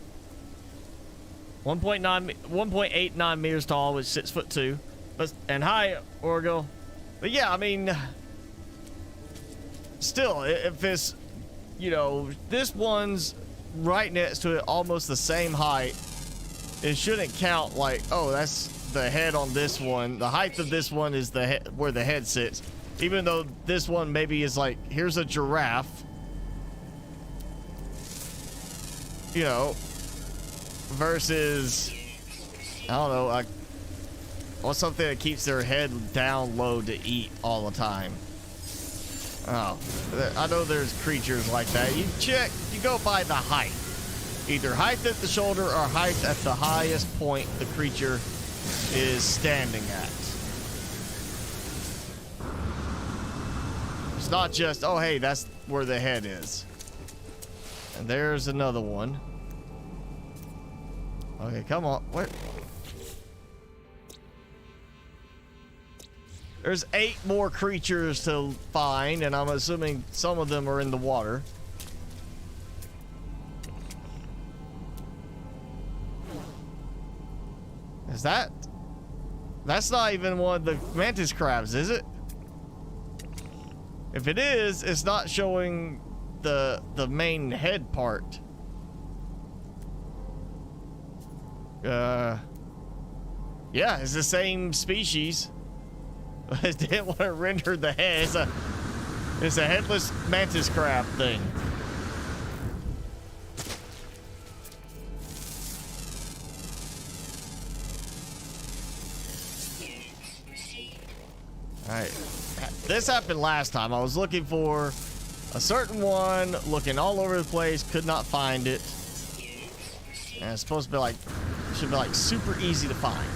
1.89 meters tall with 6'2". But and hi, Orgel. But yeah, I mean, still, if it's, you know, this one's right next to it, almost the same height, it shouldn't count like, oh, that's the head on this one. The height of this one is the head where the head sits. Even though this one maybe is like, here's a giraffe, you know, versus, I don't know, or something that keeps their head down low to eat all the time. Oh, I know there's creatures like that. You go by the height. Either height at the shoulder or height at the highest point the creature is standing at. It's not just, oh, hey, that's where the head is. And there's another one. Okay, come on. Where? There's 8 more creatures to find, and I'm assuming some of them are in the water. Is that? That's not even one of the mantis crabs, is it? If it is, it's not showing the main head part. Yeah, it's the same species. I didn't want to render the head. It's a headless mantis crab thing. Alright. This happened last time. I was looking for a certain one, looking all over the place, could not find it. And it's supposed to be like, should be like super easy to find.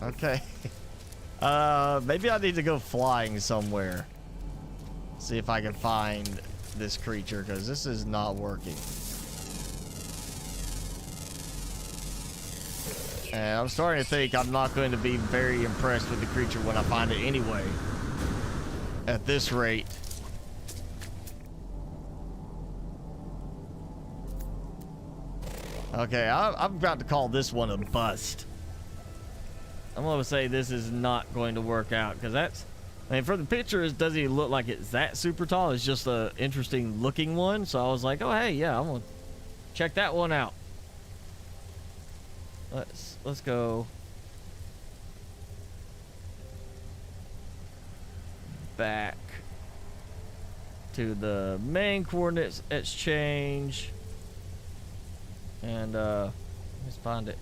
Okay. Maybe I need to go flying somewhere. See if I can find this creature, because this is not working. And I'm starting to think I'm not going to be very impressed with the creature when I find it anyway. At this rate. Okay, I'm about to call this one a bust. I'm going to say this is not going to work out, because that's, I mean, for the picture, it doesn't even look like it's that super tall. It's just a interesting looking one. So I was like, oh, hey, yeah, I'm going to check that one out. Let's go back to the main coordinates exchange. And let's find it.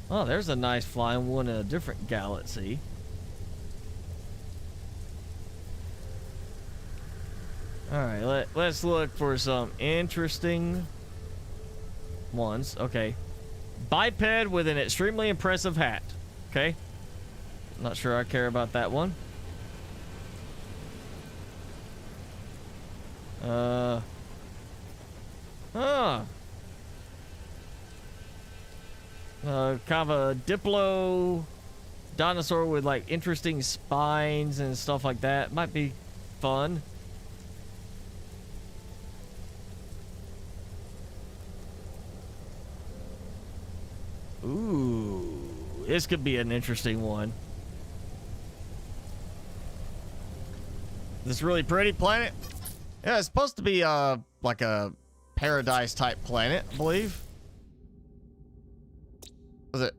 Oh, there's a nice flying one in a different galaxy. Alright, let's look for some interesting ones. Okay. Biped with an extremely impressive hat. Okay. Not sure I care about that one. Kind of a Diplo dinosaur with like interesting spines and stuff like that. Might be fun. Ooh, this could be an interesting one. This really pretty planet. Yeah, it's supposed to be like a paradise type planet, I believe. Was it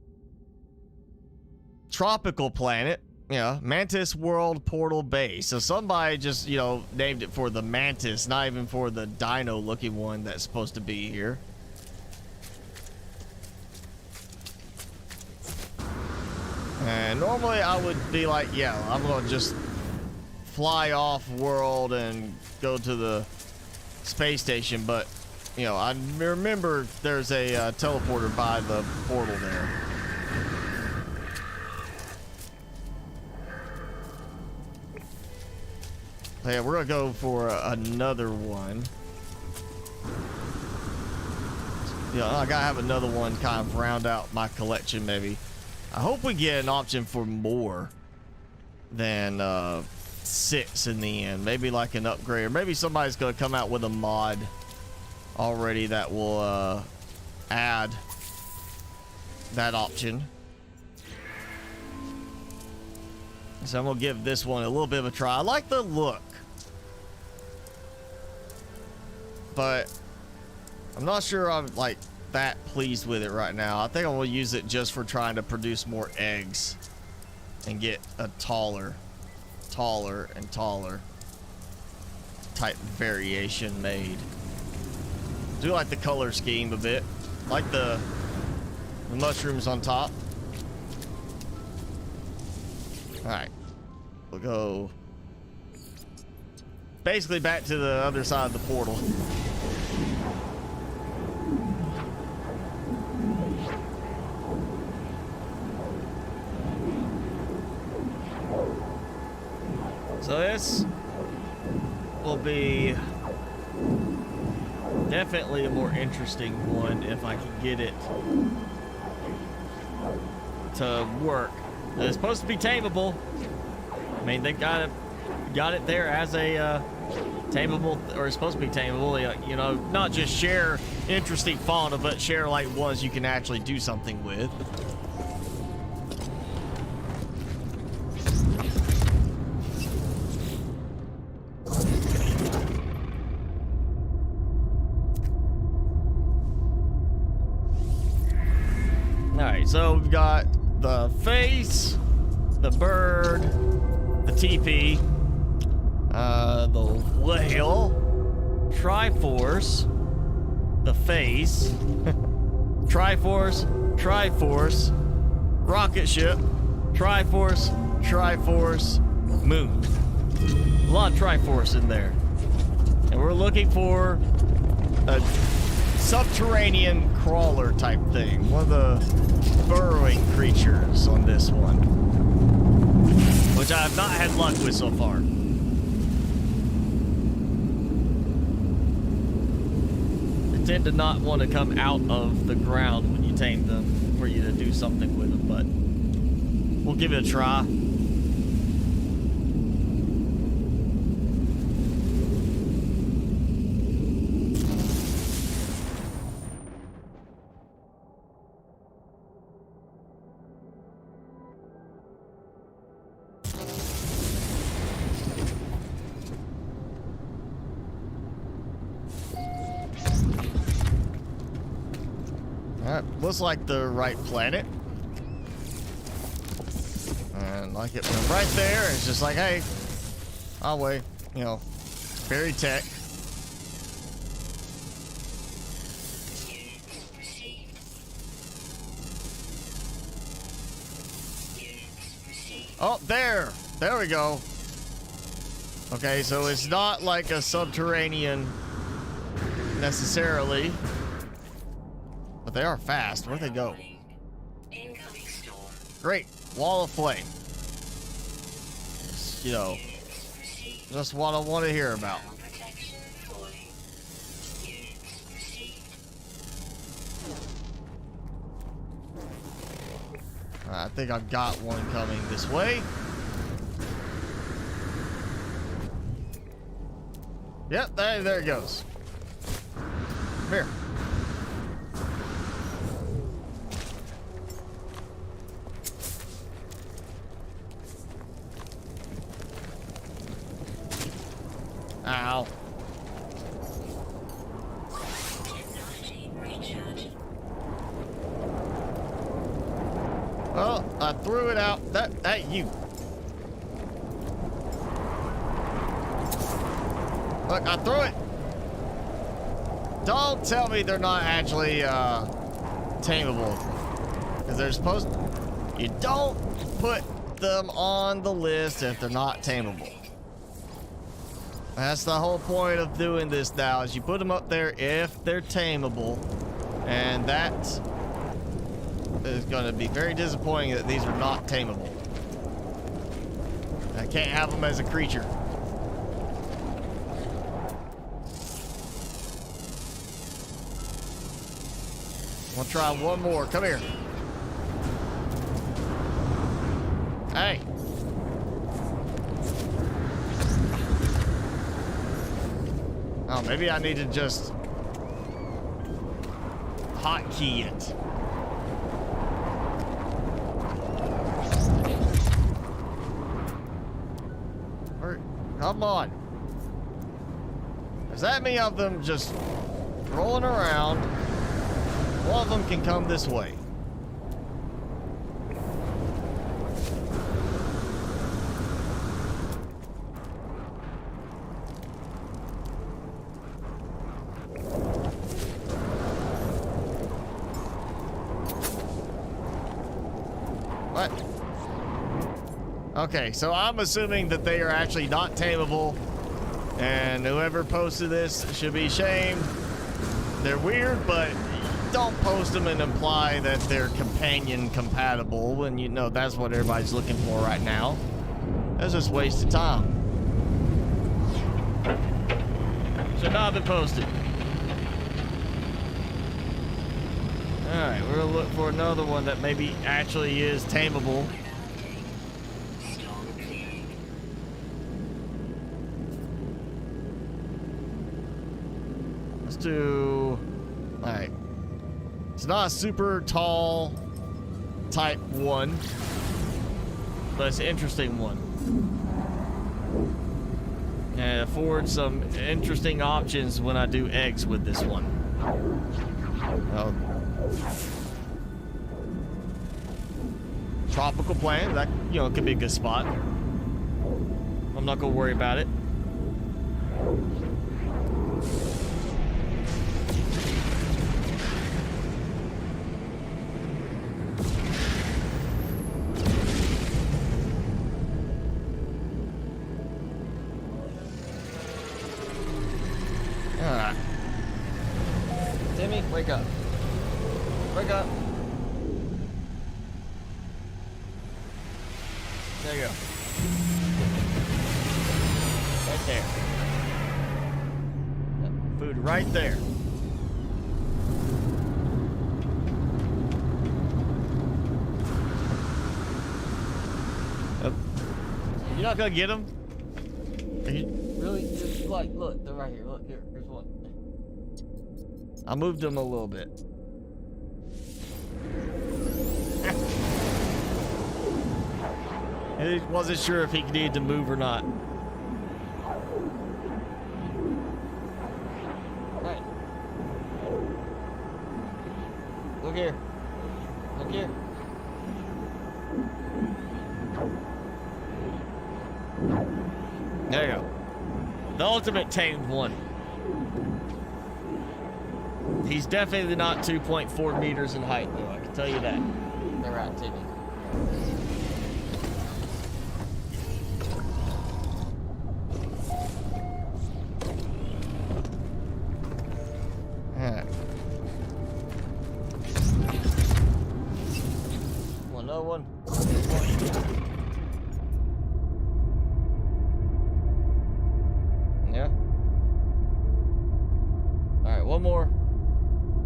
tropical planet? Yeah, Mantis World Portal Base. So somebody just, you know, named it for the mantis, not even for the dino looking one that's supposed to be here. And normally I would be like, yeah, I'm gonna just fly off world and go to the space station, but you know, I remember there's a teleporter by the portal there. So yeah, we're gonna go for another one. Yeah, I gotta have another one kind of round out my collection, maybe. I hope we get an option for more than 6 in the end. Maybe like an upgrade, or maybe somebody's gonna come out with a mod already that will add that option. So I'm gonna give this one a little bit of a try. I like the look, but I'm not sure I'm like that pleased with it right now. I think I'm gonna use it just for trying to produce more eggs and get a taller and taller type variation made. Do like the color scheme a bit, like the mushrooms on top. All right, we'll go basically back to the other side of the portal. So this will be definitely a more interesting one if I can get it to work. It's supposed to be tameable. I mean, they got it there as a tameable, or it's supposed to be tameable. You know, not just share interesting fauna, but share like ones you can actually do something with. Alright, so we've got the face, the bird, the teepee, the whale, Triforce, the face, Triforce, rocket ship, Triforce, moon. A lot of Triforce in there. And we're looking for a subterranean crawler type thing. One of the burrowing creatures on this one, which I have not had luck with so far. They tend to not want to come out of the ground when you tame them for you to do something with them, but we'll give it a try. Looks like the right planet. And like it went right there. It's just like, hey, I'll wait. You know, very tech. Oh, there. There we go. Okay, so it's not like a subterranean necessarily. But they are fast. Where'd they go? Great. Wall of flame. You know, just what I want to hear about. I think I've got one coming this way. Yep, there it goes. Come here. Ow. Well, I threw it out. That you. Look, I threw it. Don't tell me they're not actually tameable. Because they're supposed to. You don't put them on the list if they're not tameable. That's the whole point of doing this now, is you put them up there if they're tameable. And that is going to be very disappointing that these are not tameable. I can't have them as a creature. I'm gonna try one more. Come here. Hey. Oh, maybe I need to just hotkey it. Come on. There's that many of them just rolling around. One of them can come this way. What? Okay, so I'm assuming that they are actually not tameable, and whoever posted this should be shamed. They're weird, but don't post them and imply that they're companion compatible when you know that's what everybody's looking for right now. That's just a waste of time. Should not have been posted. Alright, we're gonna look for another one that maybe actually is tameable. Let's do... Alright. It's not a super tall type one, but it's an interesting one. And it affords some interesting options when I do eggs with this one. Tropical plant, that, you know, could be a good spot. I'm not gonna worry about it. Alright. Timmy, wake up. Wake up. There you go. Right there. Food right there. You're not gonna get them? Are you really? Just like, look, they're right here. Look, here, here's one. I moved them a little bit. He wasn't sure if he needed to move or not. Right. Look here. Look here. There you go. The ultimate tamed one. He's definitely not 2.4 meters in height, though. I can tell you that. They're right, Timmy. Another one. Yeah. All right, one more.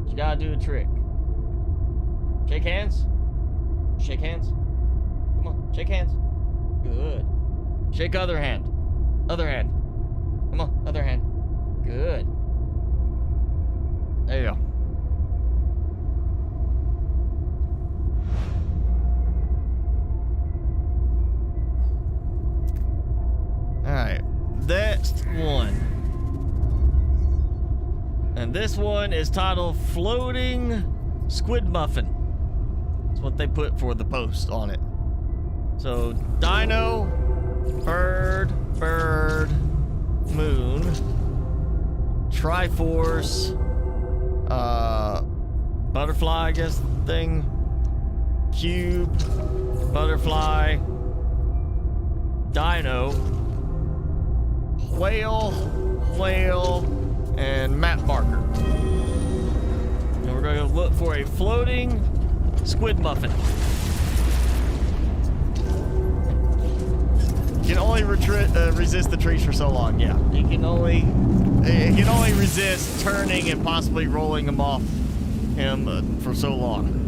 You gotta do a trick. Shake hands. Shake hands. Come on, shake hands. Good. Shake other hand. Other hand. Come on, other hand. Good. There you go. Alright, that's one. And this one is titled Floating Squid Muffin. That's what they put for the post on it. So, Dino, Bird, Moon, Triforce, Butterfly, I guess, thing, Cube, Butterfly, Dino, Whale, and map marker. And we're going to look for a floating squid muffin. You can only resist the trees for so long. Yeah, it can only resist turning and possibly rolling them off him for so long.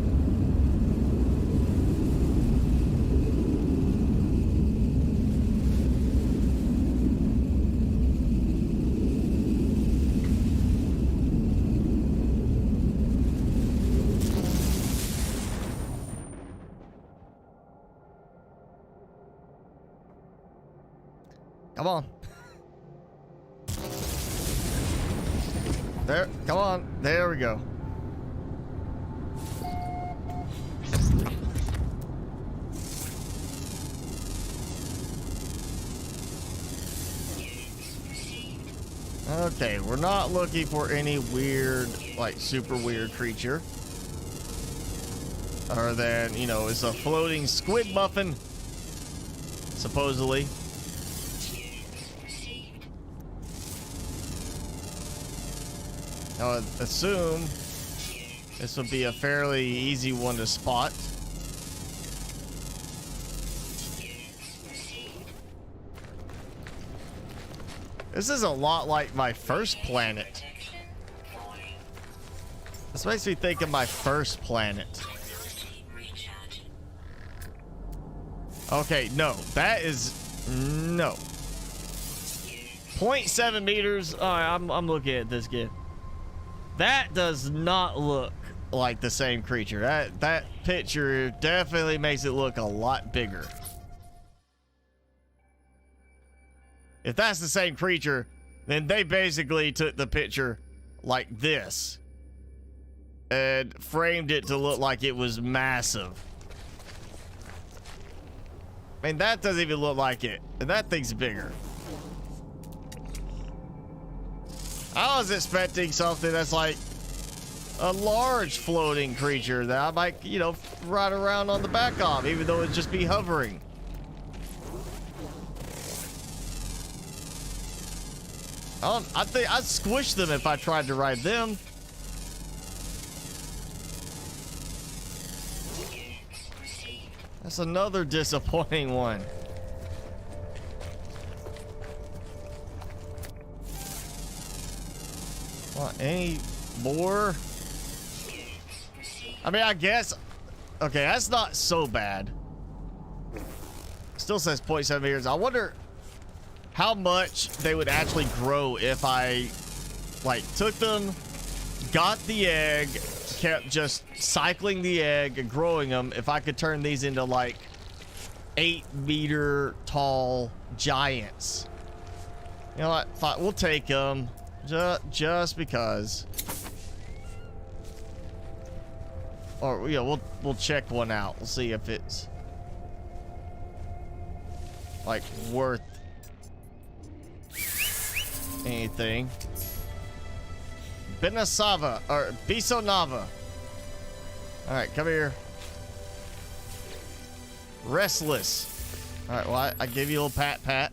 Come on. There, come on. There we go. Okay, we're not looking for any weird, like super weird creature. Other than, you know, it's a floating squid muffin, supposedly. I would assume this would be a fairly easy one to spot. This is a lot like my first planet. This makes me think of my first planet. Okay, no, that is no. 0.7 meters. All right, I'm looking at this again. That does not look like the same creature. That picture definitely makes it look a lot bigger. If that's the same creature, then they basically took the picture like this and framed it to look like it was massive. I mean, that doesn't even look like it. And that thing's bigger. I was expecting something that's like a large floating creature that I might, you know, ride around on the back of, even though it'd just be hovering. I think I'd squish them if I tried to ride them. That's another disappointing one. Want any more? I mean, I guess. Okay, that's not so bad. Still says 0.7 meters. I wonder how much they would actually grow if I, like, took them, got the egg, kept just cycling the egg and growing them. If I could turn these into like 8-meter tall giants. You know what? Fine, we'll take them just because. Or yeah, we'll check one out. We'll see if it's like worth anything. Benasava or Bisonava. All right, come here. Restless. All right, well, I gave you a little pat.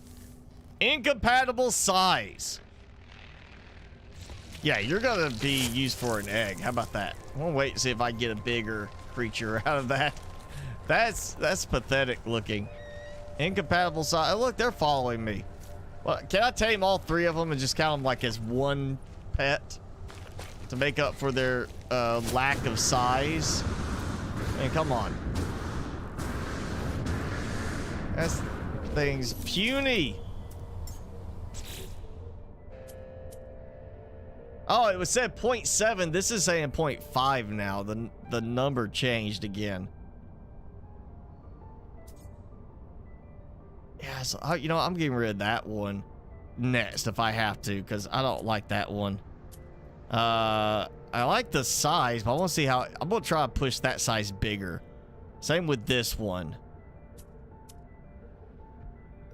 Incompatible size. Yeah, you're gonna be used for an egg. How about that? I'm gonna wait and see if I can get a bigger creature out of that. That's pathetic looking. Incompatible size. Oh, look, they're following me. Well, can I tame all 3 of them and just count them like as one pet to make up for their lack of size? I mean, come on. That thing's puny. Oh, it was said 0.7. This is saying 0.5 now. The number changed again. Yeah, so, you know, I'm getting rid of that one next if I have to, because I don't like that one. I like the size, but I want to see how. I'm going to try to push that size bigger. Same with this one.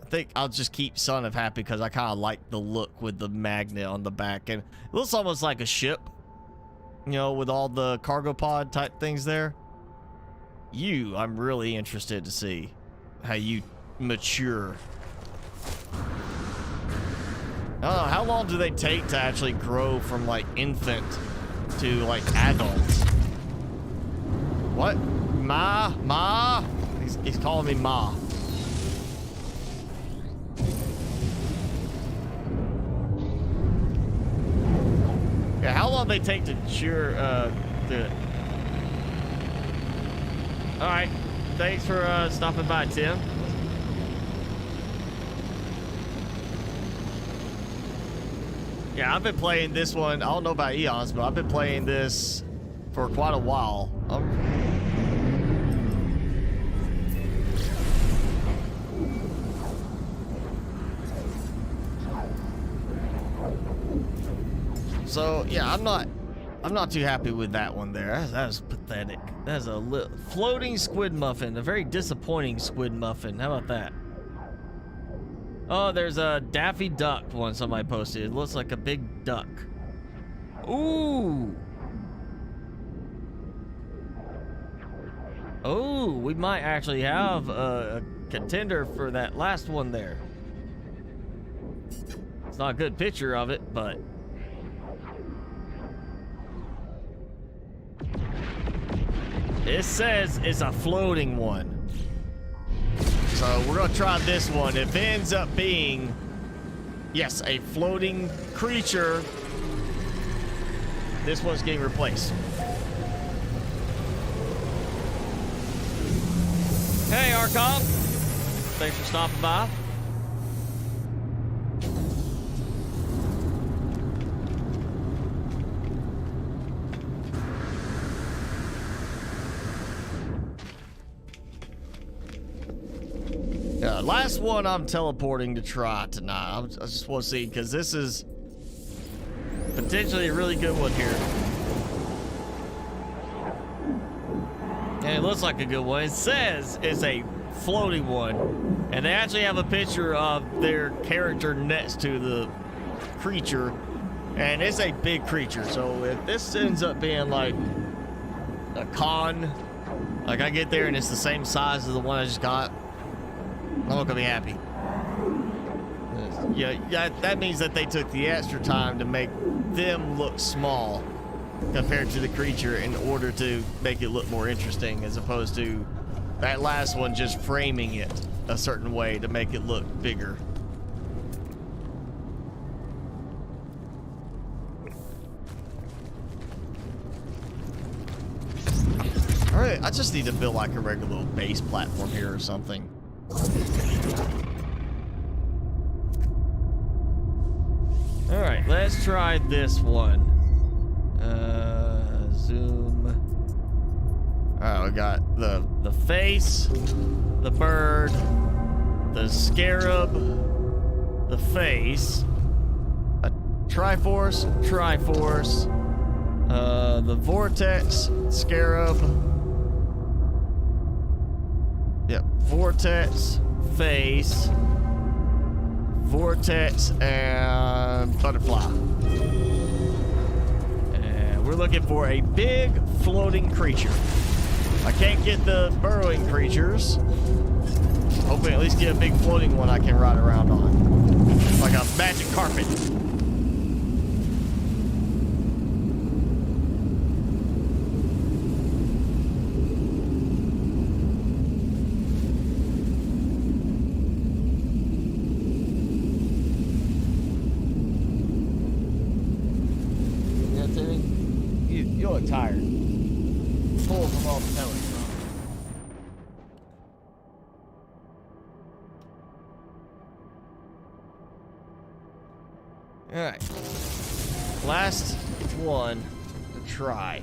I think I'll just keep Son of Happy because I kind of like the look with the magnet on the back. And it looks almost like a ship, you know, with all the cargo pod type things there. I'm really interested to see how you mature. I don't know, how long do they take to actually grow from like infant to like adults? What? Ma? He's calling me Ma. Yeah, how long they take to cure do it? All right, thanks for stopping by, Tim. Yeah, I've been playing this one. I don't know about Eons, but I've been playing this for quite a while. So yeah, I'm not too happy with that one there. That was pathetic. That's a floating squid muffin, a very disappointing squid muffin. How about that? Oh, there's a Daffy Duck one somebody posted. It looks like a big duck. Ooh. Oh, we might actually have a contender for that last one there. It's not a good picture of it, but it says it's a floating one. So we're gonna try this one. If it ends up being Yes, a floating creature. This one's getting replaced. Hey, Archon. Thanks for stopping by. Last one I'm teleporting to try tonight. I just want to see, because this is potentially a really good one here. And it looks like a good one. It says it's a floating one. And they actually have a picture of their character next to the creature. And it's a big creature. So if this ends up being like a con, like I get there and it's the same size as the one I just got, I'm not gonna be happy. Yeah, that means that they took the extra time to make them look small compared to the creature in order to make it look more interesting, as opposed to that last one just framing it a certain way to make it look bigger. All right, I just need to build like a regular little base platform here or something. All right, let's try this one. Zoom. All right, we got the face, the bird, the scarab, the face, a Triforce, the vortex, scarab. Yep, vortex, face, vortex, and butterfly. And we're looking for a big floating creature. I can't get the burrowing creatures. Hopefully at least get a big floating one I can ride around on. Like a magic carpet. You look tired. Full from all the pellets, bro. Alright. Last one to try.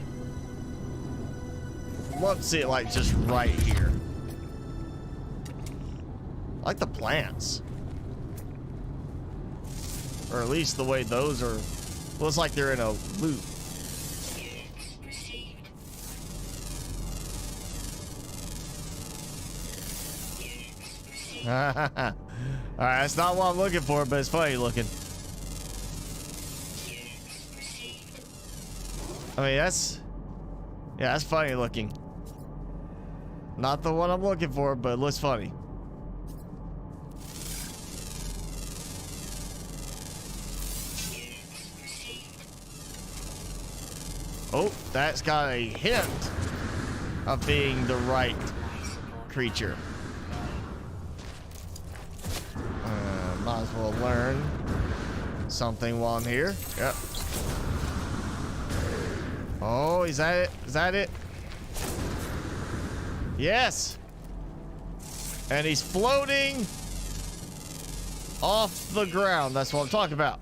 Love to see it like just right here. I like the plants. Or at least the way those are. Looks like they're in a loop. Alright, that's not what I'm looking for, but it's funny looking. I mean, that's funny looking. Not the one I'm looking for, but it looks funny. Oh, that's got a hint of being the right creature. Might as well learn something while I'm here. Yep. Oh, is that it? Is that it? Yes. And he's floating off the ground. That's what I'm talking about.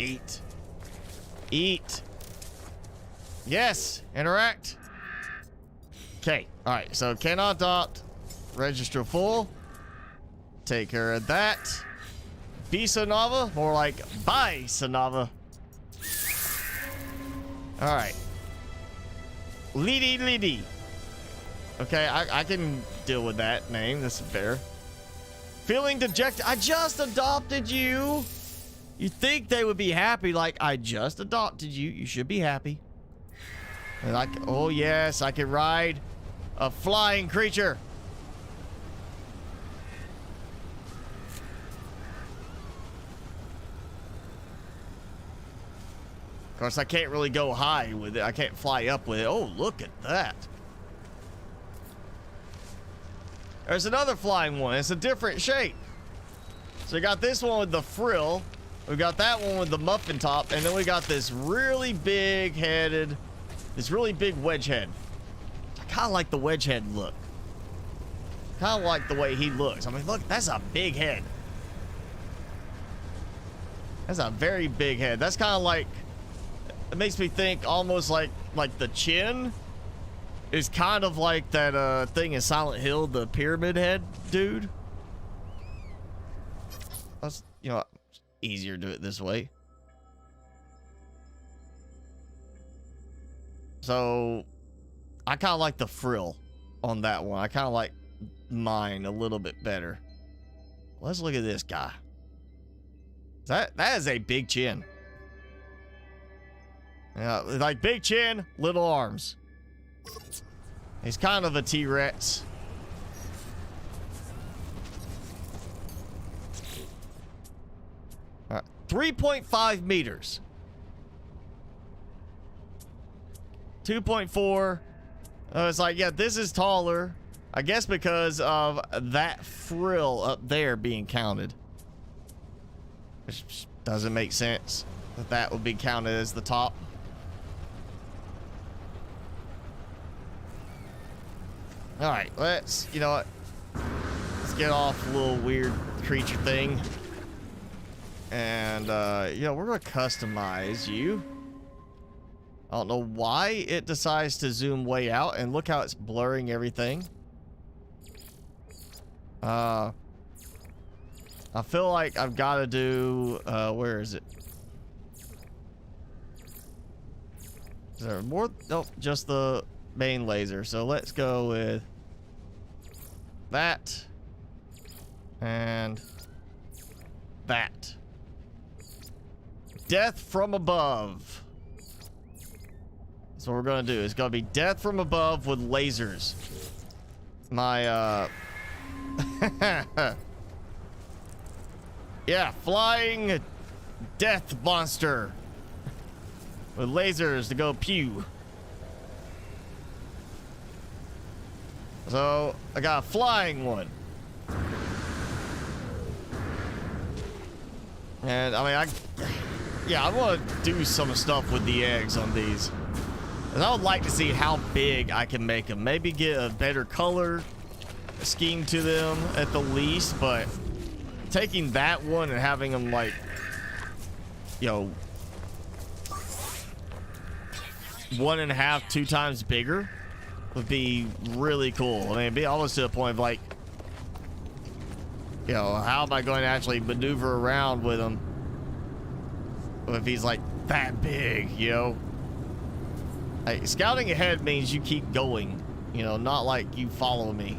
Eat. Eat. Yes. Interact. Okay. All right. So cannot adopt. Register full. Take care of that. Bisa Nava. More like Bisa Nava. All right. Lidi. Okay. I can deal with that name. That's fair. Feeling dejected. I just adopted you. You'd think they would be happy, like, I just adopted you. You should be happy. And like, oh yes, I can ride a flying creature. Of course, I can't really go high with it. I can't fly up with it. Oh, look at that. There's another flying one. It's a different shape. So we got this one with the frill. We got that one with the muffin top. And then we got this really big headed, this really big wedge head. I kind of like the wedge head look. Kind of like the way he looks. I mean, look, that's a big head. That's a very big head. That's kind of like, it makes me think almost like the chin is kind of like that thing in Silent Hill, the pyramid head dude. That's, you know, easier to do it this way. So I kind of like the frill on that one. I kind of like mine a little bit better. Let's look at this guy. That is a big chin. Yeah, like big chin, little arms. He's kind of a T-Rex. All right, 3.5 meters. 2.4. It's like, yeah, this is taller. I guess because of that frill up there being counted. Which doesn't make sense that that would be counted as the top. All right, let's, you know what? Let's get off a little weird creature thing. And, you know, we're going to customize you. I don't know why it decides to zoom way out, and look how it's blurring everything. I feel like I've got to do, where is it? Is there more? Nope, just the main laser. So let's go with that and that. Death from above. So what we're gonna do is gonna be death from above with lasers. My yeah, flying death monster with lasers to go pew. So I got a flying one. And I mean, I want to do some stuff with the eggs on these. And I would like to see how big I can make them. Maybe get a better color scheme to them at the least, but taking that one and having them like, you know, 1.5, 2 times bigger would be really cool. I mean, it'd be almost to the point of like, you know, how am I going to actually maneuver around with him if he's like that big, you know? Like, scouting ahead means you keep going, you know, not like you follow me.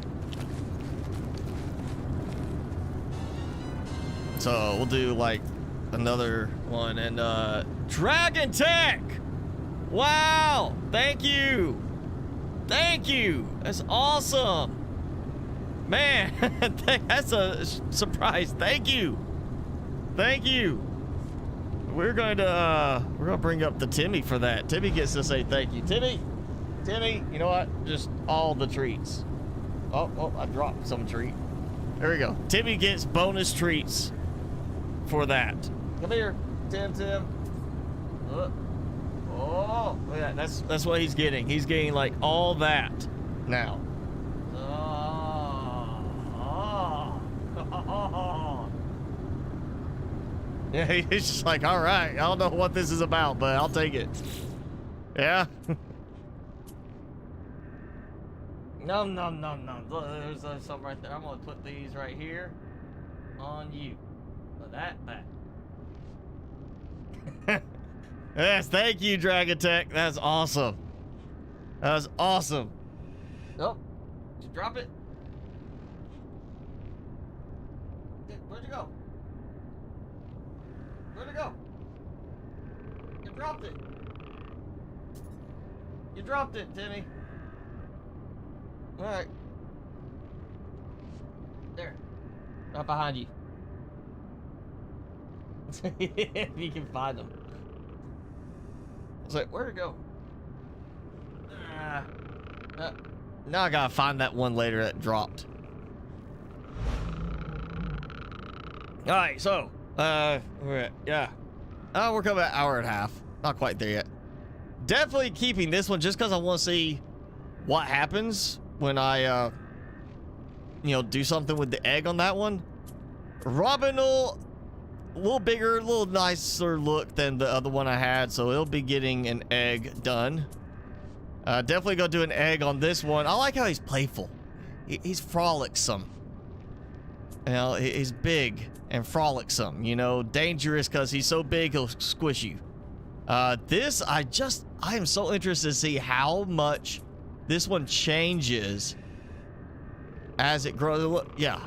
So we'll do like another one. And Dragon Tech, wow, thank you, that's awesome, man. That's a surprise. Thank you. We're gonna bring up the Timmy for that. Timmy gets to say thank you. Timmy, you know what, just all the treats. Oh, I dropped some treat. There we go. Timmy gets bonus treats for that. Come here, Tim. Oh, yeah, that's what he's getting. He's getting like all that now. Yeah, he's just like, all right, I don't know what this is about, but I'll take it. Yeah. No. There's something right there. I'm gonna put these right here on you. That. Yes, thank you, Dragon Tech. That's awesome. That was awesome. Oh, did you drop it? Where'd you go? Where'd it go? You dropped it. You dropped it, Timmy. All right. There. Right behind you. If you can find them. It's like, where'd it go? Now I gotta find that one later that dropped. All right, so we're at, yeah. We're coming at an hour and a half. Not quite there yet. Definitely keeping this one just because I want to see what happens when I, you know, do something with the egg on that one. Robin will a little bigger, a little nicer look than the other one I had, so it'll be getting an egg done. Definitely gonna do an egg on this one. I like how he's playful. He's frolicsome. You know, he's big and frolicsome. You know, dangerous because he's so big he'll squish you. This, I am so interested to see how much this one changes as it grows. Yeah,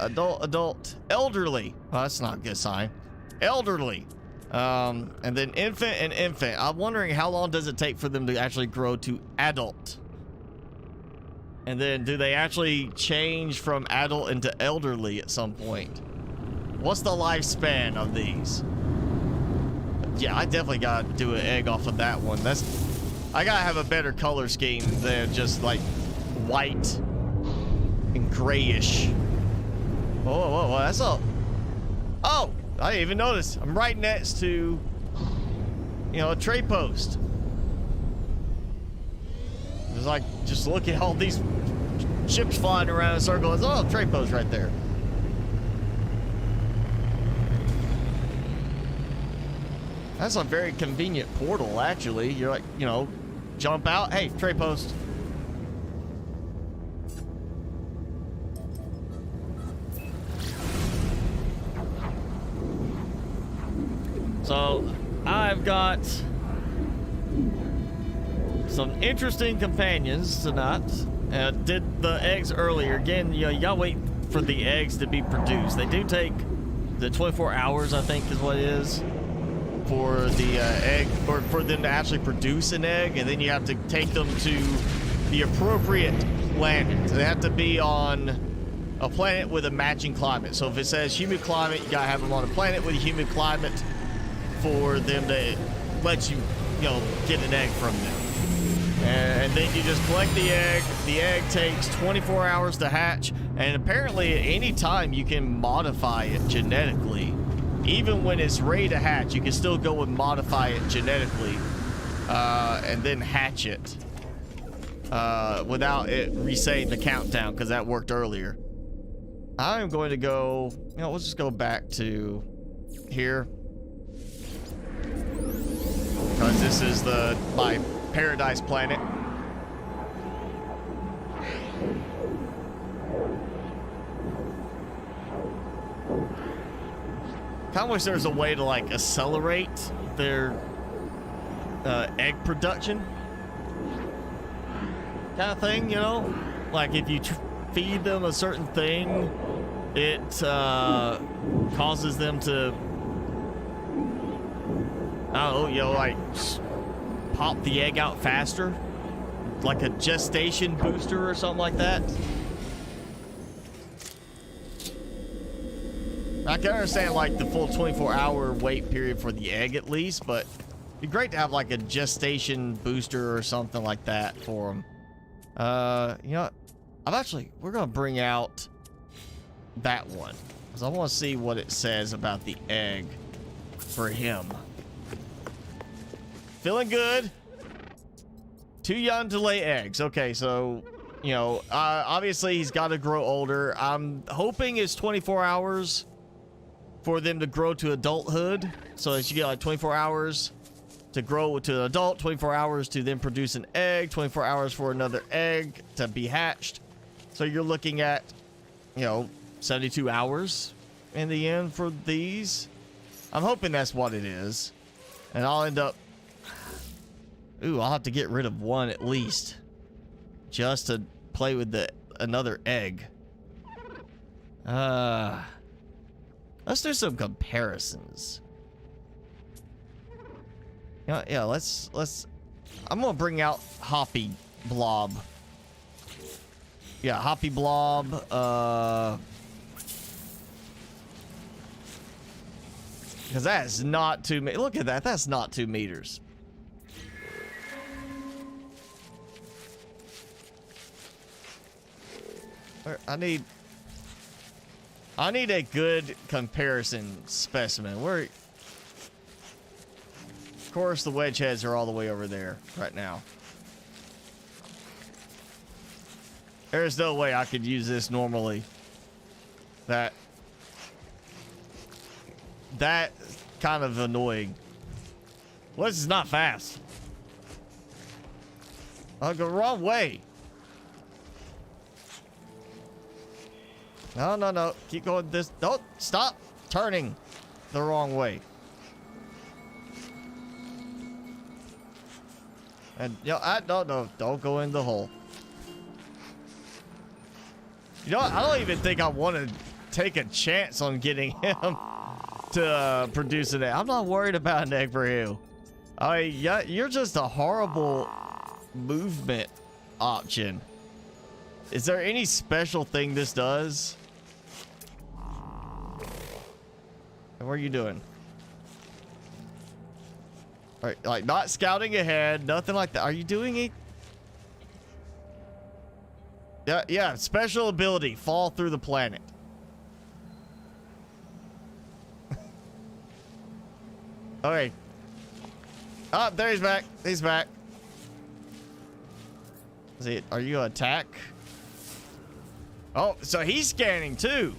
adult, elderly. Well, that's not a good sign. Elderly. And then infant and infant. I'm wondering how long does it take for them to actually grow to adult? And then do they actually change from adult into elderly at some point? What's the lifespan of these? Yeah, I definitely gotta do an egg off of that one. I gotta have a better color scheme than just like white and grayish. Whoa, that's all. Oh, I didn't even notice. I'm right next to, you know, a tray post. It's like, just look at all these ships flying around in a circle. It's, oh, tray post right there. That's a very convenient portal, actually. You're like, you know, jump out. Hey, tray post. So, I've got some interesting companions tonight. Did the eggs earlier. Again, you know, you gotta wait for the eggs to be produced. They do take the 24 hours, I think is what it is, for the egg, or for them to actually produce an egg, and then you have to take them to the appropriate planet. They have to be on a planet with a matching climate. So if it says humid climate, you gotta have them on a planet with a humid climate for them to let you, you know, get an egg from them. And then you just collect the egg. The egg takes 24 hours to hatch, and apparently at any time you can modify it genetically. Even when it's ready to hatch, you can still go and modify it genetically, and then hatch it without it resetting the countdown, because that worked earlier. I'm going to go, you know, let's just go back to here, because this is my paradise planet. Kind of wish there was a way to like accelerate their egg production kind of thing, you know, like if you feed them a certain thing, it causes them to, I don't know, you know, like pop the egg out faster, like a gestation booster or something like that. I can understand like the full 24-hour wait period for the egg at least, but it'd be great to have like a gestation booster or something like that for them. You know, we're gonna bring out that one because I want to see what it says about the egg for him. Feeling good. Too young to lay eggs. Okay, so, you know, obviously he's got to grow older. I'm hoping it's 24 hours for them to grow to adulthood. So that you get like 24 hours to grow to an adult, 24 hours to then produce an egg, 24 hours for another egg to be hatched. So you're looking at, you know, 72 hours in the end for these. I'm hoping that's what it is. And I'll end up, ooh, I'll have to get rid of one at least just to play with another egg. Let's do some comparisons. Yeah, let's I'm gonna bring out Hoppy Blob. Yeah, Hoppy Blob, because that is not 2 meters. Look at that, that's not 2 meters. I need a good comparison specimen. Of course, the wedge heads are all the way over there right now. There's no way I could use this normally. That kind of annoying. What, this is not fast. I'll go the wrong way. No, no, no. Keep going this. Don't stop turning the wrong way. And you know, I don't know. Don't go in the hole. You know, I don't even think I want to take a chance on getting him to produce an egg. I'm not worried about an egg for you. Yeah, you're just a horrible movement option. Is there any special thing this does? And what are you doing? All right, like not scouting ahead, nothing like that. Are you doing it? Yeah, special ability, fall through the planet. Okay. Oh, there he's back. He's back. Is it? Are you gonna attack? Oh, so he's scanning too.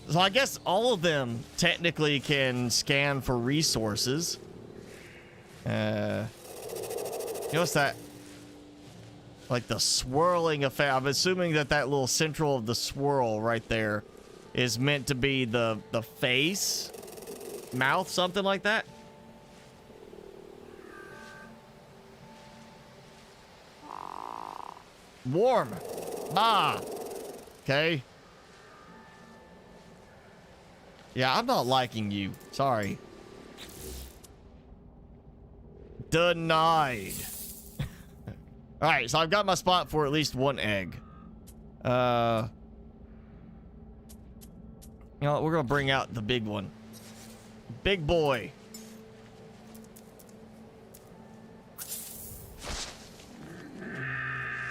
So I guess all of them technically can scan for resources. You know what's that? Like the swirling effect. I'm assuming that little central of the swirl right there is meant to be the face, mouth, something like that. Warm. Ah. Okay. Yeah, I'm not liking you. Sorry. Denied. All right, so I've got my spot for at least one egg. You know what, we're gonna bring out the big one. Big boy.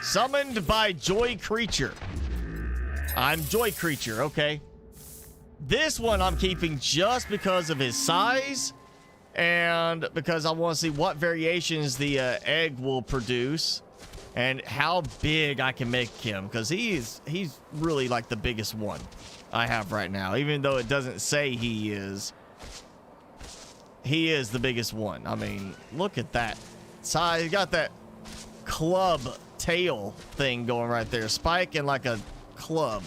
Summoned by Joy Creature. I'm Joy Creature, okay. This one I'm keeping just because of his size and because I want to see what variations the egg will produce and how big I can make him, because he's really like the biggest one I have right now, even though it doesn't say he is. He is the biggest one. I mean, look at that size. He got that club tail thing going right there, spike and like a club.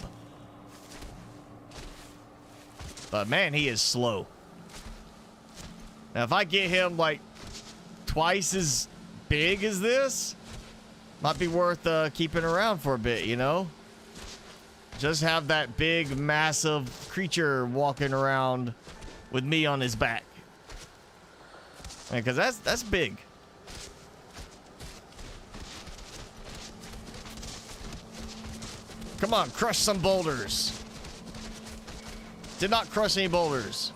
But man, he is slow. Now if I get him like twice as big as this, might be worth keeping around for a bit, you know? Just have that big massive creature walking around with me on his back, because that's big. Come on, crush some boulders. Did not crush any boulders.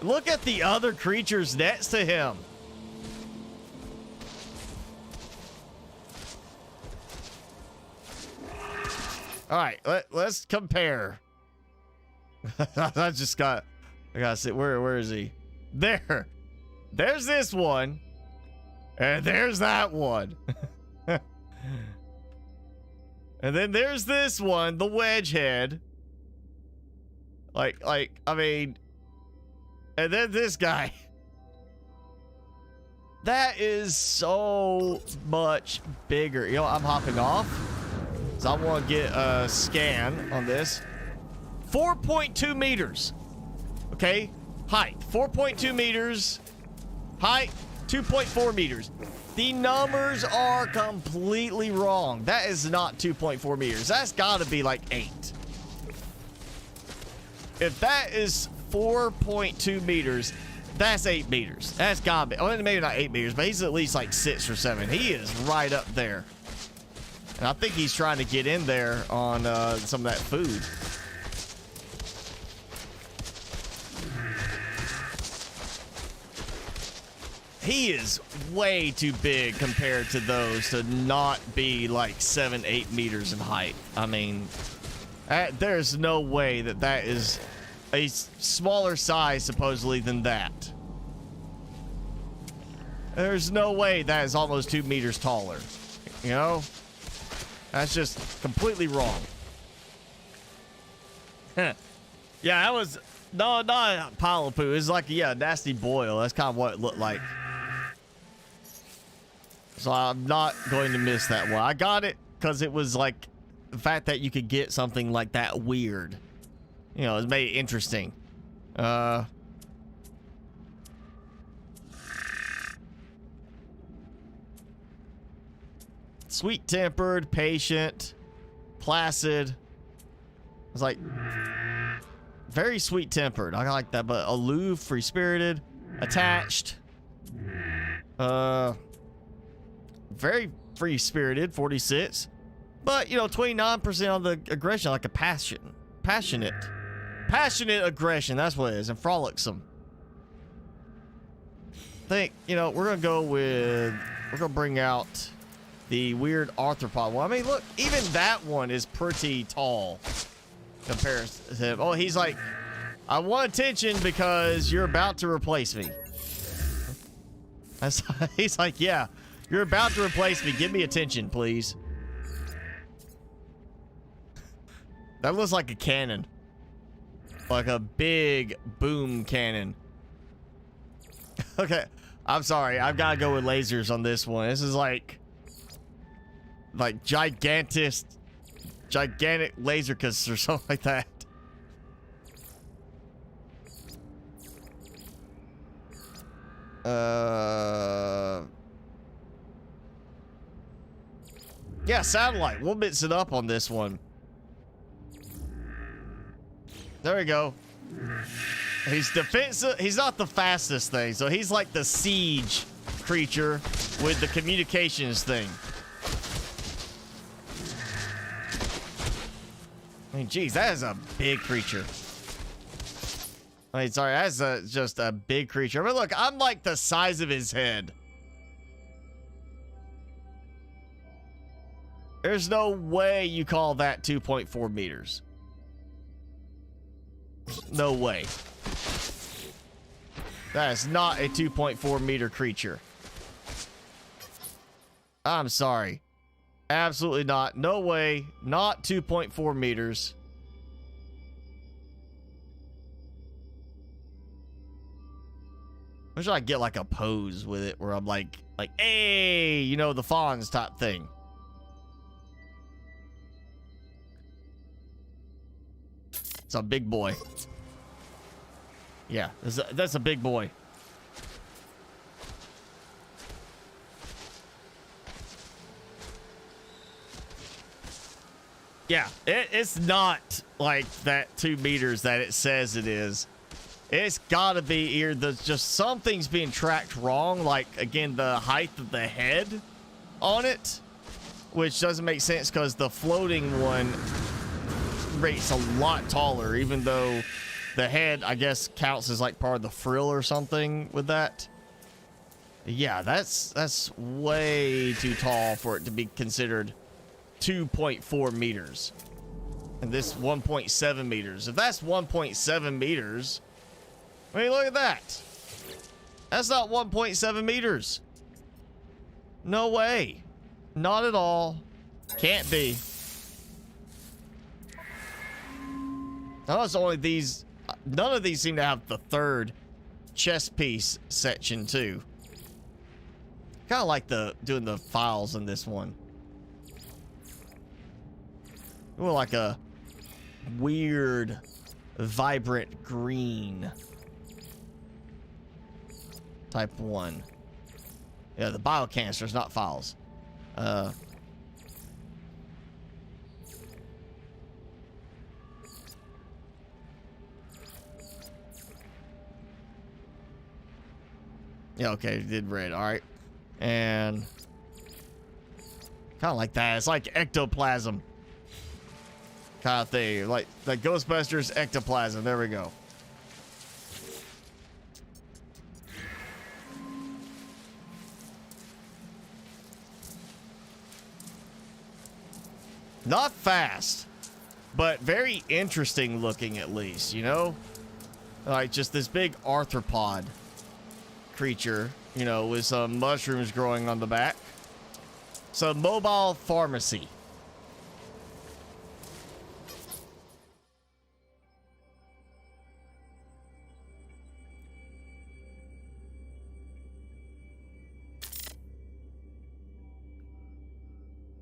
Look at the other creatures next to him. All right, let's compare. I gotta see, where is he? There's this one, and there's that one. And then there's this one, the wedge head. Like, I mean, and then this guy. That is so much bigger. You know, I'm hopping off. So I want to get a scan on this. 4.2 meters. Okay. Height, 4.2 meters. Height, 2.4 meters. The numbers are completely wrong. That is not 2.4 meters. That's got to be like 8. If that is 4.2 meters, that's 8 meters. That's got to be. Well, maybe not 8 meters, but he's at least like 6 or 7. He is right up there. And I think he's trying to get in there on some of that food. he is way too big compared to those to not be like 7-8 meters in height. I mean, there's no way that that is a smaller size supposedly than that. There's no way that is almost 2 meters taller. You know? That's just completely wrong. Yeah, that was not a pile of poo. It's like, yeah, a nasty boil. That's kind of what it looked like. So I'm not going to miss that one. I got it because it was like the fact that you could get something like that weird. You know, it made it interesting. Sweet-tempered, patient, placid. It's like very sweet-tempered. I like that, but aloof, free-spirited, attached. Very free-spirited, 46. But, you know, 29% on the aggression, like a passionate aggression. That's what it is, and frolicsome. I think, you know, we're gonna bring out the weird arthropod one. I mean, look, even that one is pretty tall compared to him. Oh, he's like, I want attention because you're about to replace me. He's like, yeah, you're about to replace me. Give me attention, please. That looks like a cannon. Like a big boom cannon. Okay, I'm sorry. I've got to go with lasers on this one. This is like gigantic lasercus or something like that. Yeah, satellite. We'll mix it up on this one. There we go. He's defensive. He's not the fastest thing, so he's like the siege creature with the communications thing. I mean, geez, that is a big creature. I mean, sorry, that's just a big creature. But look, I'm like the size of his head. There's no way you call that 2.4 meters. No way. That is not a 2.4 meter creature. I'm sorry. Absolutely not. No way. Not 2.4 meters. Wish I could get like a pose with it where I'm like, hey, you know, the fawns type thing. It's a big boy. Yeah, that's a big boy. Yeah, it's not like that 2 meters that it says it is. It's gotta be either just something's being tracked wrong, like again the height of the head on it, which doesn't make sense because the floating one rates a lot taller, even though the head I guess counts as like part of the frill or something with that. Yeah, that's way too tall for it to be considered 2.4 meters. And this 1.7 meters. If that's 1.7 meters, I mean, look at that. That's not 1.7 meters. No way. Not at all. Can't be. Notice only these, none of these seem to have the third chest piece section too. Kind of like doing the files in this one. More like a weird, vibrant green type one. Yeah, the biocanisters, not files. Yeah, okay, it did red. All right, and kind of like that. It's like ectoplasm kind of thing, like Ghostbusters ectoplasm. There we go. Not fast, but very interesting looking at least, you know? Like just this big arthropod creature, you know, with some mushrooms growing on the back. So mobile pharmacy.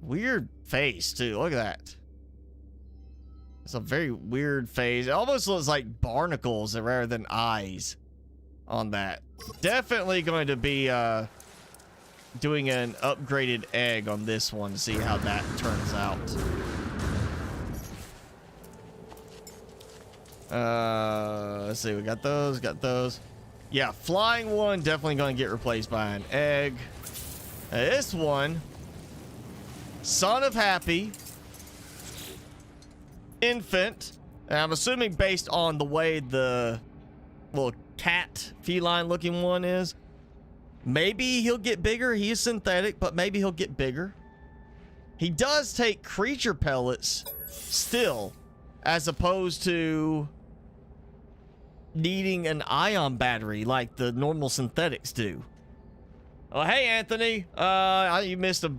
Weird face too. Look at that. It's a very weird face. It almost looks like barnacles rather than eyes on that. Definitely going to be doing an upgraded egg on this one to see how that turns out. Let's see. We got those. Yeah, flying one definitely going to get replaced by an egg. This one, son of Happy, infant. And I'm assuming based on the way the little cat feline looking one is, maybe he'll get bigger. He is synthetic, but maybe he'll get bigger. He does take creature pellets still, as opposed to needing an ion battery like the normal synthetics do. Oh, hey, Anthony. You missed a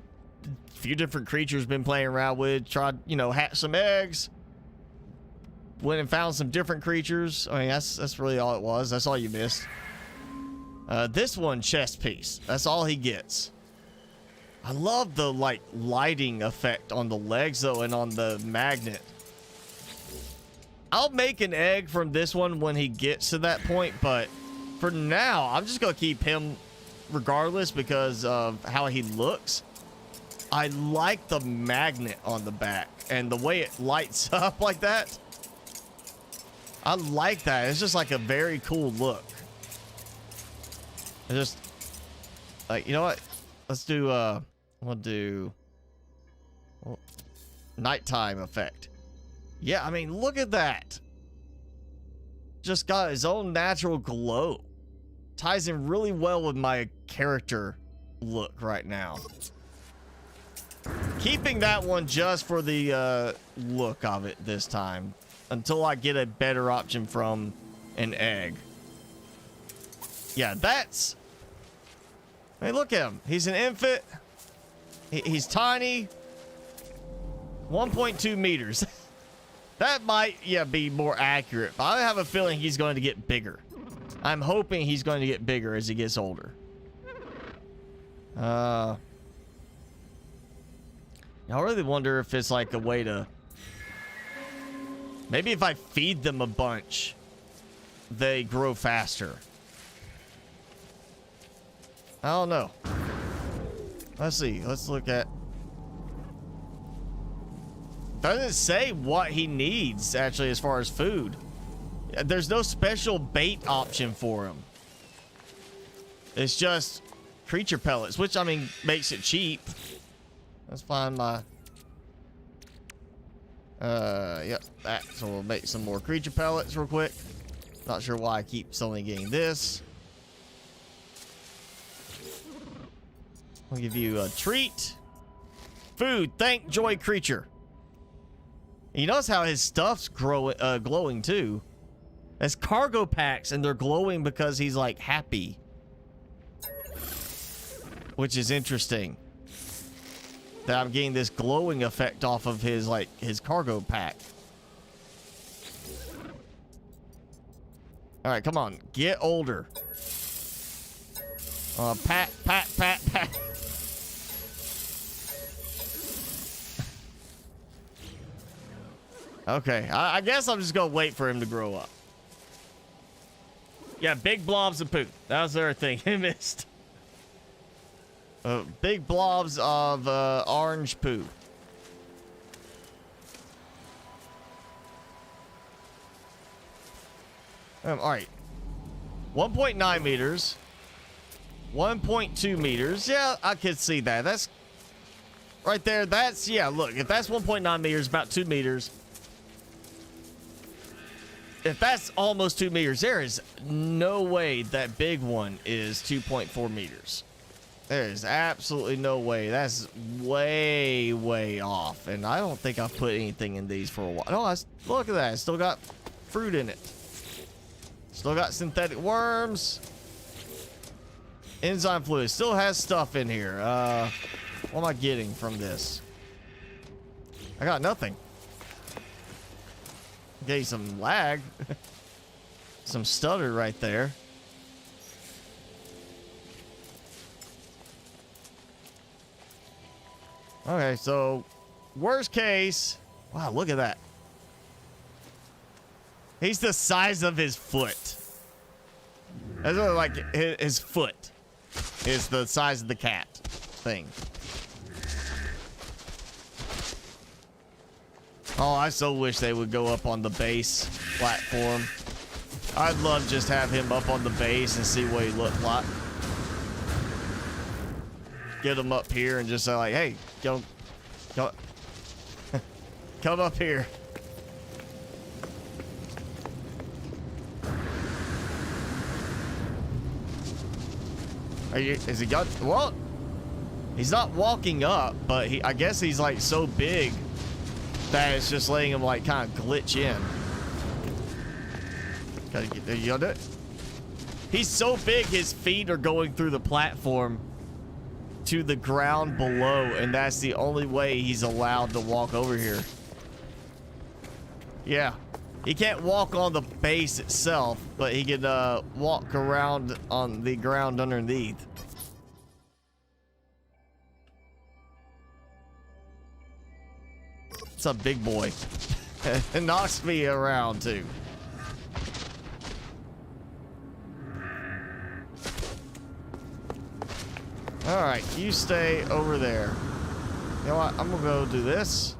few different creatures been playing around with. Tried, you know, hatch some eggs. Went and found some different creatures. I mean, that's really all it was. That's all you missed. This one, chest piece. That's all he gets. I love the, like, lighting effect on the legs, though, and on the magnet. I'll make an egg from this one when he gets to that point, but for now, I'm just going to keep him regardless because of how he looks. I like the magnet on the back and the way it lights up like that. I like that. It's just like a very cool look. It's just like, you know what? Let's do we'll do nighttime effect. Yeah, I mean, look at that. Just got his own natural glow. Ties in really well with my character look right now. Keeping that one just for the look of it this time, until I get a better option from an egg. Yeah, that's... Hey, look at him. He's an infant. He's tiny. 1.2 meters. That might, yeah, be more accurate. But I have a feeling he's going to get bigger. I'm hoping he's going to get bigger as he gets older. I really wonder if it's like a way to... Maybe if I feed them a bunch, they grow faster. I don't know. Let's see. Let's look at... Doesn't say what he needs, actually, as far as food. There's no special bait option for him. It's just creature pellets, which, I mean, makes it cheap. Let's find my... Yep, that. So we'll make some more creature pellets real quick. Not sure why I keep only getting this. I'll give you a treat. Food. Thank Joy Creature. You notice how his stuff's glowing too. It's cargo packs and they're glowing because he's like happy. Which is interesting. That I'm getting this glowing effect off of his, like, his cargo pack. All right, come on. Get older. Pat. Okay, I guess I'm just gonna wait for him to grow up. Yeah, big blobs of poop. That was the other thing he missed. Big blobs of orange poo. All right. 1.9 meters. 1.2 meters. Yeah, I could see that. That's right there. That's, yeah, look. If that's 1.9 meters, about 2 meters. If that's almost 2 meters, there is no way that big one is 2.4 meters. There's absolutely no way. That's way, way off. And I don't think I've put anything in these for a while. No, look at that. It's still got fruit in it. Still got synthetic worms. Enzyme fluid. Still has stuff in here. What am I getting from this? I got nothing. Gave some lag. Some stutter right there. Okay, so worst case. Wow, look at that. He's the size of his foot. That's like his foot is the size of the cat thing. Oh, I so wish they would go up on the base platform. I'd love just have him up on the base and see what he looked like. Get him up here and just say like, hey, go, come up here. Is he got, well, he's not walking up, but I guess he's like so big that it's just letting him like kind of glitch in. Gotta get there, you got it? He's so big, his feet are going through the platform to the ground below, and that's the only way he's allowed to walk over here. Yeah. He can't walk on the base itself, but he can walk around on the ground underneath. It's a big boy. It knocks me around too. All right, you stay over there. You know what? I'm gonna go do this.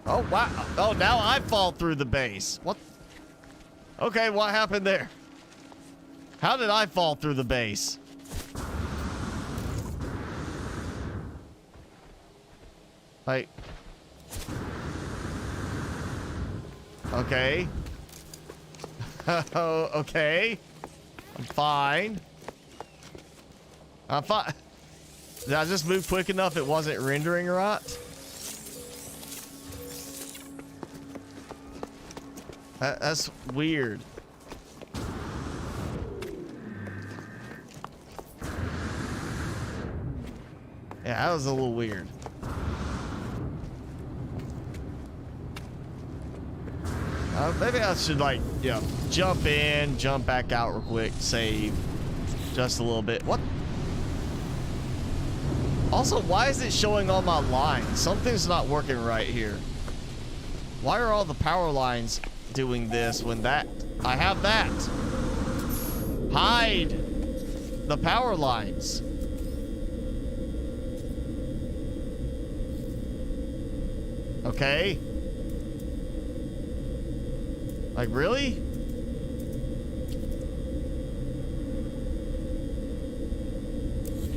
Oh, wow. Oh, now I fall through the base. What? Okay, what happened there? How did I fall through the base? Like... Okay. Oh, okay. I'm fine. I'm fine. Did I just move quick enough it wasn't rendering right? That's weird. Yeah, that was a little weird. Maybe I should like, you know, jump in, jump back out real quick, save just a little bit. What? Also, why is it showing all my lines? Something's not working right here. Why are all the power lines doing this when that I have that? Hide the power lines. Okay. Like, really?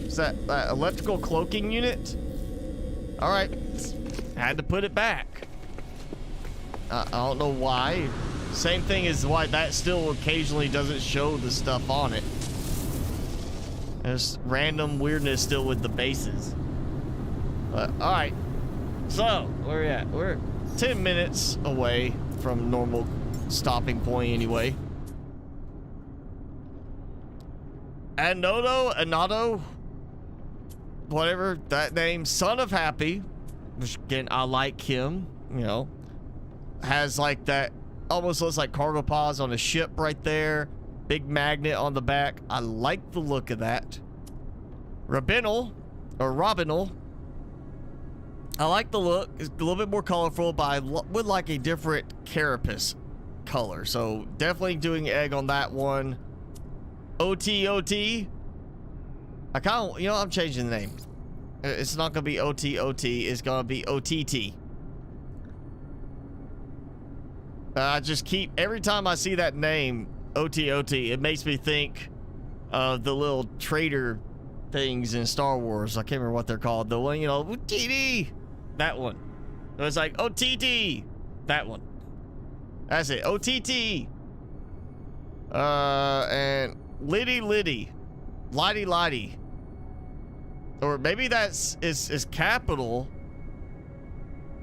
Is that electrical cloaking unit? All right, had to put it back. I don't know why. Same thing as why that still occasionally doesn't show the stuff on it. There's random weirdness still with the bases. But all right, so where are we at? We're 10 minutes away from normal stopping point anyway. Anato, whatever that name, Son of Happy, which again I like him, you know, has like that, almost looks like cargo pods on a ship right there, big magnet on the back. I like the look of that. Robinal, I like the look. It's a little bit more colorful, but I would like a different carapace color, so definitely doing egg on that one. OTOT, I kind of, you know, I'm changing the name. It's not gonna be OTOT, it's gonna be OTT. I just keep, every time I see that name, OTOT, it makes me think of the little traitor things in Star Wars. I can't remember what they're called. The one, you know, OTT, that one. It was like OTT, that one. That's it, OTT. And Liddy. Lighty lighty. Or maybe that's is capital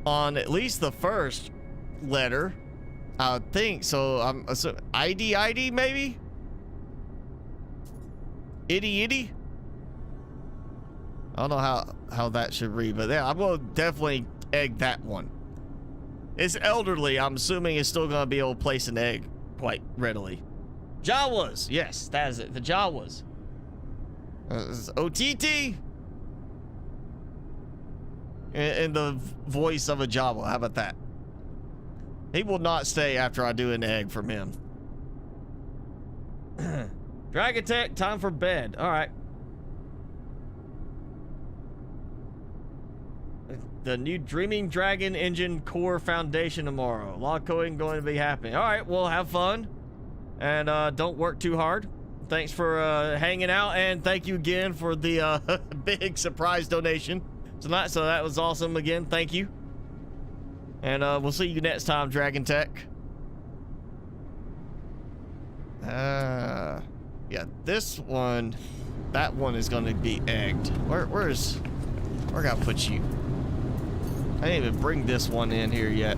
on at least the first letter. I would think so. I'm assuming ID maybe? Itty. I don't know how that should read, but yeah, I'm gonna definitely egg that one. It's elderly. I'm assuming it's still gonna be able to place an egg quite readily. Jawas, yes, that is it. The Jawas. OTT. In the voice of a Jawa. How about that? He will not stay after I do an egg from him. Dragon Tech, time for bed. All right. The new Dreaming Dragon Engine Core Foundation tomorrow. A lot of coding going to be happening. All right, well, have fun. And don't work too hard. Thanks for hanging out. And thank you again for the big surprise donation tonight. So that was awesome again. Thank you. And we'll see you next time, Dragon Tech. Yeah, this one, that one is going to be egged. Where I gotta put you? I didn't even bring this one in here yet.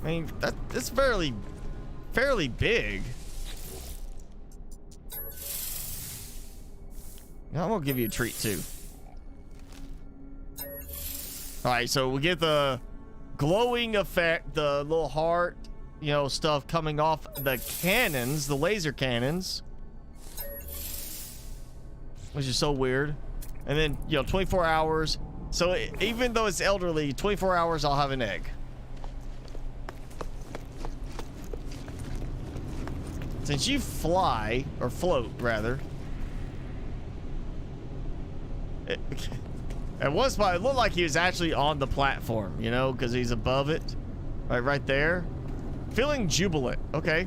I mean, it's fairly big. Now, I'm gonna give you a treat too. All right, so we get the glowing effect, the little heart, you know, stuff coming off the cannons, the laser cannons, which is so weird. And then, you know, 24 hours. So even though it's elderly, 24 hours, I'll have an egg. Since you fly, or float rather. At one spot, it looked like he was actually on the platform, you know, because he's above it. Right there. Feeling jubilant. Okay.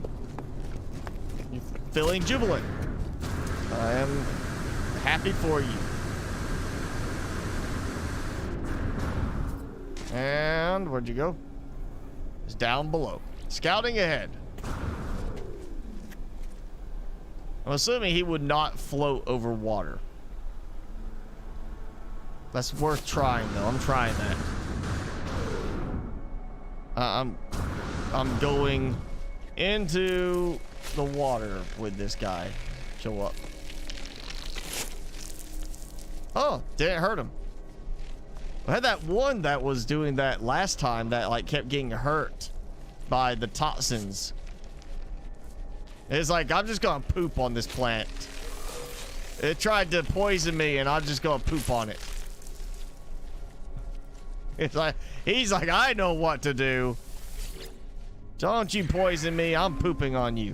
You're feeling jubilant. I am happy for you. And where'd you go? It's down below. Scouting ahead. I'm assuming he would not float over water. That's worth trying, though. I'm trying that. I'm going into the water with this guy. Show up. Oh, didn't hurt him. I had that one that was doing that last time that like kept getting hurt by the toxins. It's like, I'm just gonna poop on this plant. It tried to poison me and I'm just gonna poop on it. It's like, he's like, I know what to do. Don't you poison me, I'm pooping on you.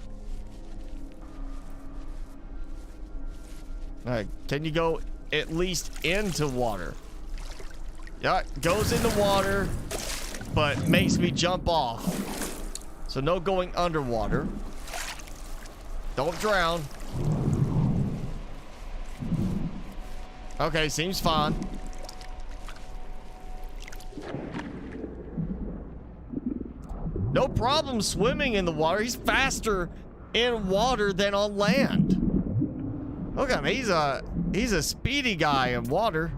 All right, can you go at least into water? Yeah, goes into water, but makes me jump off. So no going underwater. Don't drown. Okay, seems fine. No problem swimming in the water. He's faster in water than on land. Look at him. He's a speedy guy in water.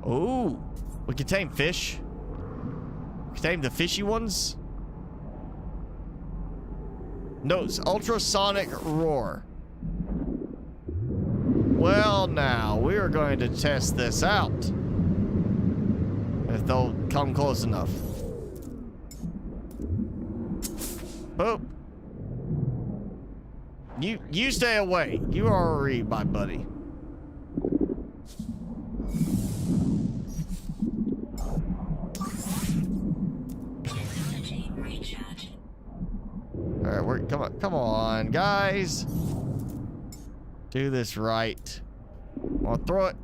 Oh, we can tame fish. We can tame the fishy ones. Notes ultrasonic roar. Well, now we are going to test this out. If they'll come close enough. Boop. You stay away. You are already my buddy. All right, come on, guys. Do this right. I'll throw it.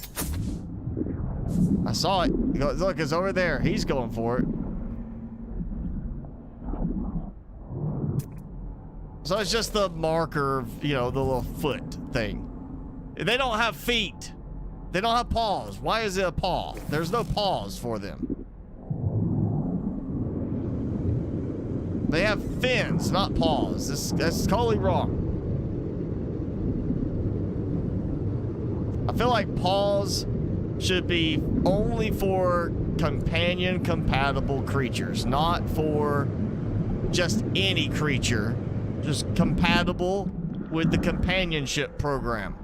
I saw it. Look, it's over there. He's going for it. So it's just the marker, you know, the little foot thing. They don't have feet. They don't have paws. Why is it a paw? There's no paws for them. They have fins, not paws. That's totally wrong. I feel like paws should be only for companion compatible creatures, not for just any creature, just compatible with the companionship program.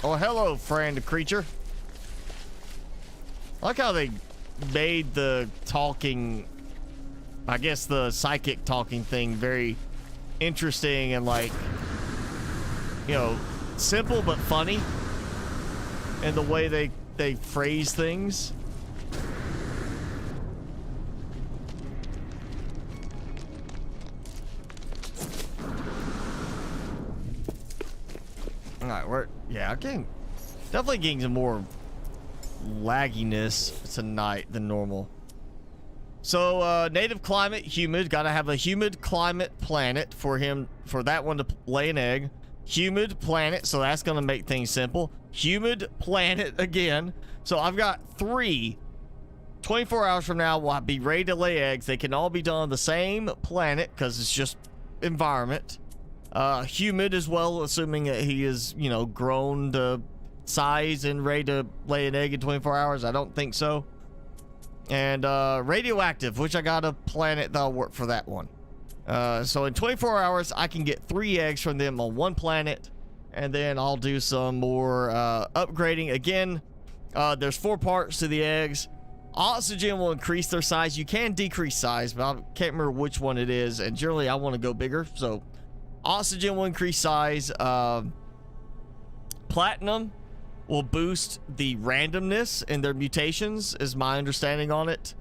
Oh, hello, friend creature. I like how they made the talking, I guess the psychic talking thing, very interesting and, like, you know, simple but funny in the way they phrase things. All right, yeah, definitely getting some more lagginess tonight than normal. So native climate, humid. Gotta have a humid climate planet for that one to lay an egg. Humid planet, so that's gonna make things simple. Humid planet again. So I've got 3. 24 hours from now we'll be ready to lay eggs. They can all be done on the same planet because it's just environment. Humid as well, assuming that he is, you know, grown to size and ready to lay an egg in 24 hours. I don't think so. And radioactive, which I got a planet that'll work for that one. So in 24 hours I can get 3 eggs from them on one planet, and then I'll do some more upgrading. Again, there's 4 parts to the eggs. Oxygen will increase their size. You can decrease size, but I can't remember which one it is, and generally I want to go bigger, so oxygen will increase size. Platinum will boost the randomness in their mutations, is my understanding on it.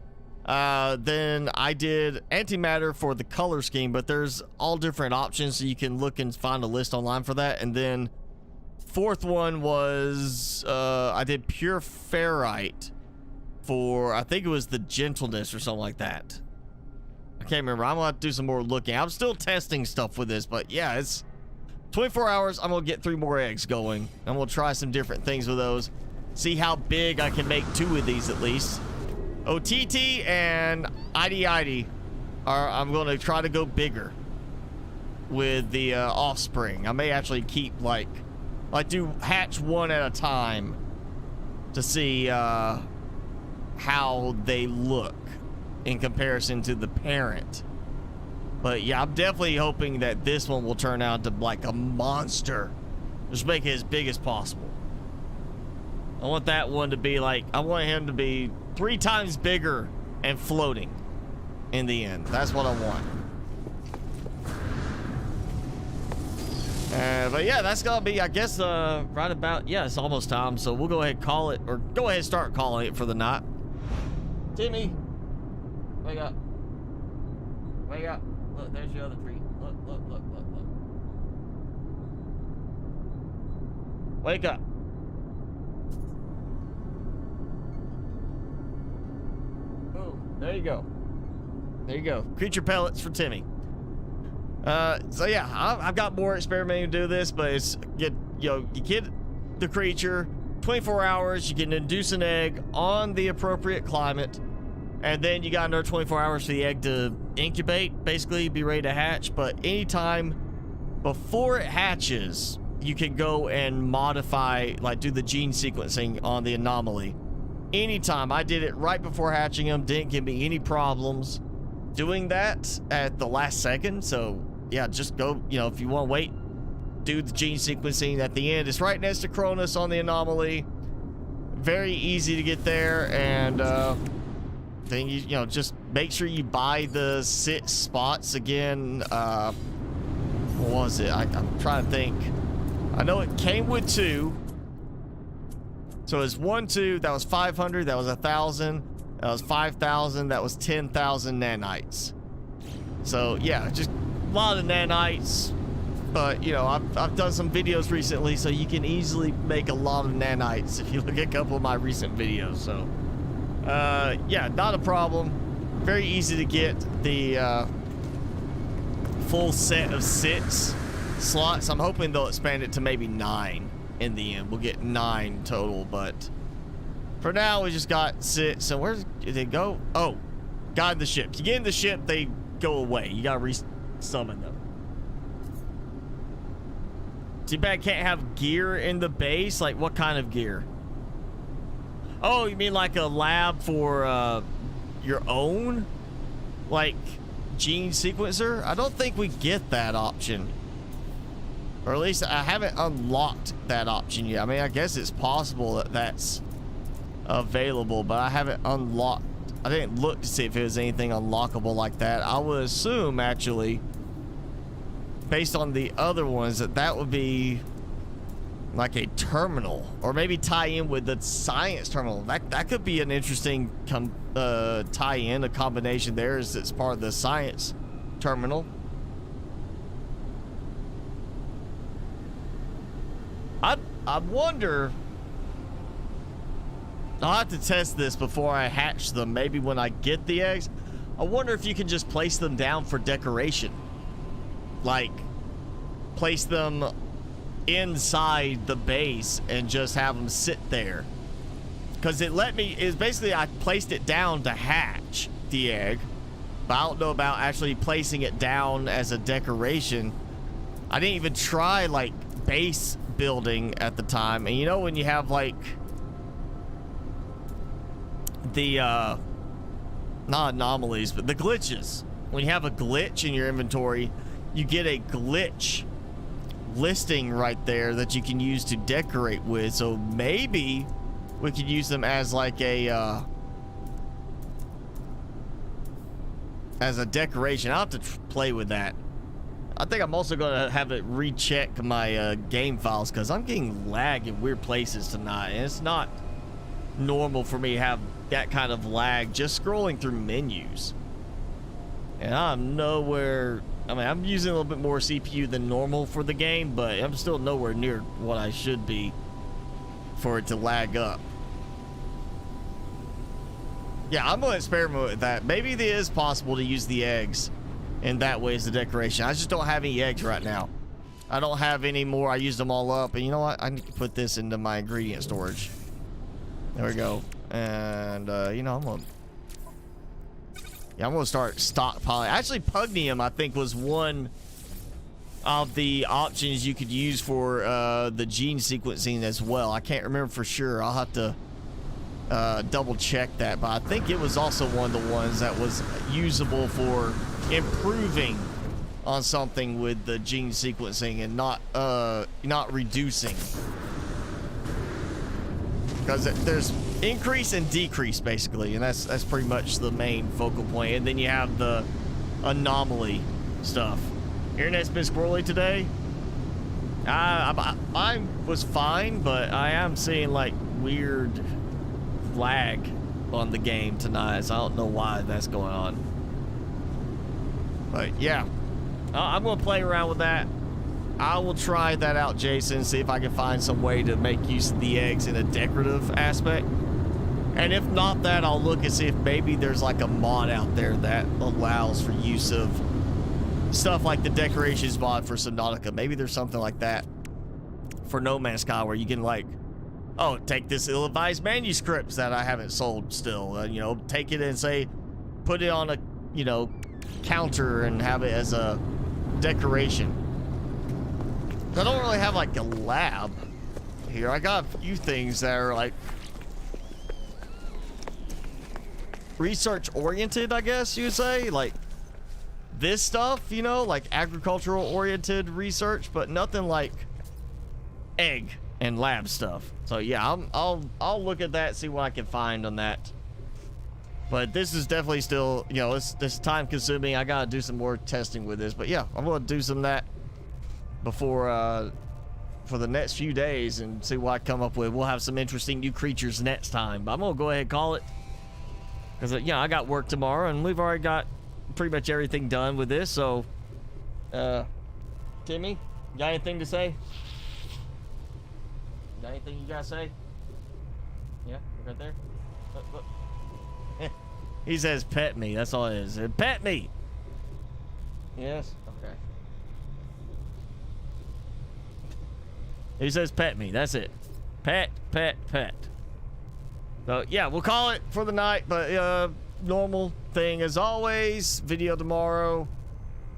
Then I did antimatter for the color scheme, but there's all different options, so you can look and find a list online for that. And then 4th one was I did pure ferrite for, I think it was the gentleness or something like that. I can't remember. I'm gonna have to do some more looking. I'm still testing stuff with this, but yeah, it's 24 hours. I'm gonna get 3 more eggs going. I'm gonna try some different things with those. See how big I can make 2 of these at least. OTT and ID I'm gonna try to go bigger with the offspring. I may actually keep like do hatch 1 at a time to see how they look in comparison to the parent. But yeah, I'm definitely hoping that this one will turn out to like a monster. Just make it as big as possible. I want that one to be like, I want him to be 3 times bigger and floating in the end. That's what I want. But yeah, that's gonna be, I guess, right about, yeah, it's almost time. So we'll go ahead and call it, or go ahead and start calling it for the night. Timmy, wake up. Wake up. Look, there's your other tree. Look. Wake up. Boom. There you go. There you go. Creature pellets for Timmy. So yeah, I've got more experimenting to do this, but it's you get the creature 24 hours, you can induce an egg on the appropriate climate, and then you got another 24 hours for the egg to incubate, basically be ready to hatch. But anytime before it hatches, you can go and modify, like do the gene sequencing on the anomaly. Anytime. I did it right before hatching them, didn't give me any problems doing that at the last second. So yeah, just go, if you want to wait, do the gene sequencing at the end. It's right next to Cronus on the anomaly. Very easy to get there, and then you just make sure you buy the 6 spots again. What was it? I'm trying to think. I know it came with 2. So it's 1, 2, that was 500, that was 1,000, that was 5,000, that was 10,000 nanites. So yeah, just a lot of nanites. But I've done some videos recently, so you can easily make a lot of nanites if you look at a couple of my recent videos. So yeah, not a problem. Very easy to get the full set of 6 slots. I'm hoping they'll expand it to maybe 9 in the end. We'll get 9 total, but For now, we just got 6. So where did they go? Oh, got in the ship. You get in the ship, they go away. You gotta re-summon them. Too bad can't have gear in the base. Like, what kind of gear? Oh, you mean like a lab for your own? Like, gene sequencer? I don't think we get that option. Or at least I haven't unlocked that option yet. I mean, I guess it's possible that that's available, but I haven't unlocked. I didn't look to see if it was anything unlockable like that. I would assume, actually, based on the other ones, that would be like a terminal, or maybe tie in with the science terminal. That could be an interesting tie-in, a combination there, as it's part of the science terminal. I wonder. I'll have to test this before I hatch them. Maybe when I get the eggs, I wonder if you can just place them down for decoration. Like, place them inside the base and just have them sit there. Because it let me, is basically I placed it down to hatch the egg, but I don't know about actually placing it down as a decoration. I didn't even try like base building at the time. And you know when you have like the not anomalies, but the glitches. When you have a glitch in your inventory, you get a glitch listing right there that you can use to decorate with. So maybe we could use them as like a decoration. I'll have to play with that. I think I'm also going to have it recheck my game files, because I'm getting lag in weird places tonight, and it's not normal for me to have that kind of lag just scrolling through menus. And I'm nowhere, I mean, I'm using a little bit more CPU than normal for the game, but I'm still nowhere near what I should be for it to lag up. Yeah, I'm going to experiment with that. Maybe it is possible to use the eggs in that way as a decoration. I just don't have any eggs right now. I don't have any more. I used them all up. And you know what? I need to put this into my ingredient storage. There we go. And, you know, I'm going to start stockpiling. Actually, Pugnium, I think, was one of the options you could use for the gene sequencing as well. I can't remember for sure. I'll have to double check that, but I think it was also one of the ones that was usable for improving on something with the gene sequencing and not reducing, because there's increase and decrease basically, and that's pretty much the main focal point. And then you have the anomaly stuff. Internet's been squirrely today. I was fine, but I am seeing like weird lag on the game tonight, so I don't know why that's going on. But yeah, I'm gonna play around with that. I will try that out, Jason, see if I can find some way to make use of the eggs in a decorative aspect. And if not that, I'll look and see if maybe there's like a mod out there that allows for use of stuff like the decorations mod for Subnautica. Maybe there's something like that for No Man's Sky where you can like, oh, take this ill-advised manuscripts that I haven't sold still, you know, take it and say, put it on a, you know, counter and have it as a decoration. I don't really have like a lab here. I got a few things that are like research oriented, I guess you would say, like this stuff, you know, like agricultural oriented research, but nothing like egg and lab stuff. So yeah, I'll look at that, see what I can find on that. But this is definitely still, you know, this time consuming. I gotta do some more testing with this. But yeah, I'm gonna do some of that before for the next few days and see what I come up with. We'll have some interesting new creatures next time. But I'm gonna go ahead and call it, because yeah, I got work tomorrow and we've already got pretty much everything done with this. So Timmy, got anything to say? Got anything you gotta say? Yeah, right there. Look. He says pet me, that's all it is. Pet me! Yes? Okay. He says pet me, that's it. Pet. So yeah, we'll call it for the night, but normal thing as always. Video tomorrow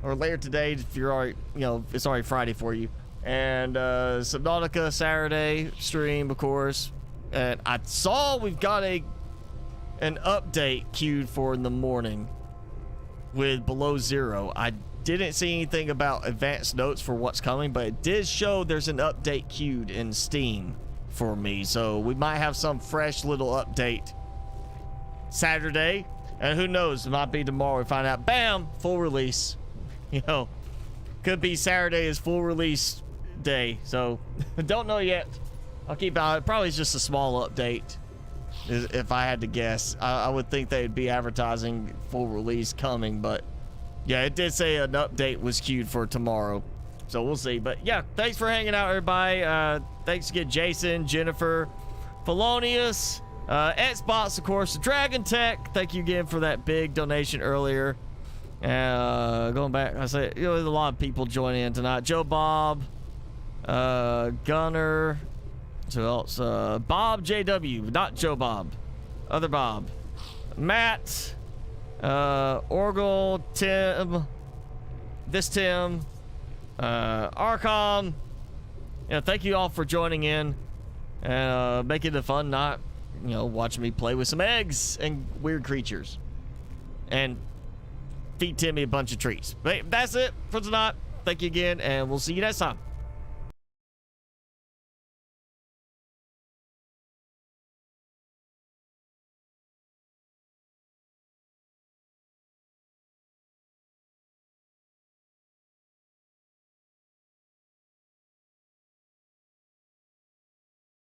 or later today if you're already, you know, it's already Friday for you. And Subnautica Saturday stream, of course. And I saw we've got an update queued for in the morning with Below Zero. I didn't see anything about advanced notes for what's coming, but it did show there's an update queued in Steam for me, so we might have some fresh little update Saturday, and who knows, it might be tomorrow we find out, bam, full release. You know, could be Saturday is full release day, so don't know yet. I'll keep out. Probably it's just a small update, if I had to guess. I would think they'd be advertising full release coming, but yeah, it did say an update was queued for tomorrow. So we'll see. But yeah, thanks for hanging out, everybody. Thanks again, Jason, Jennifer, Felonius, Xbox, of course, Dragon Tech. Thank you again for that big donation earlier. Going back, I say, you know, there's a lot of people joining in tonight. Joe Bob, Gunner, who else? Bob JW, not Joe Bob, other Bob, Matt, Orgle, Tim, Tim, Archon. Yeah, thank you all for joining in and making it a fun night, you know, watching me play with some eggs and weird creatures and feed Timmy a bunch of treats. But that's it for tonight. Thank you again, and we'll see you next time.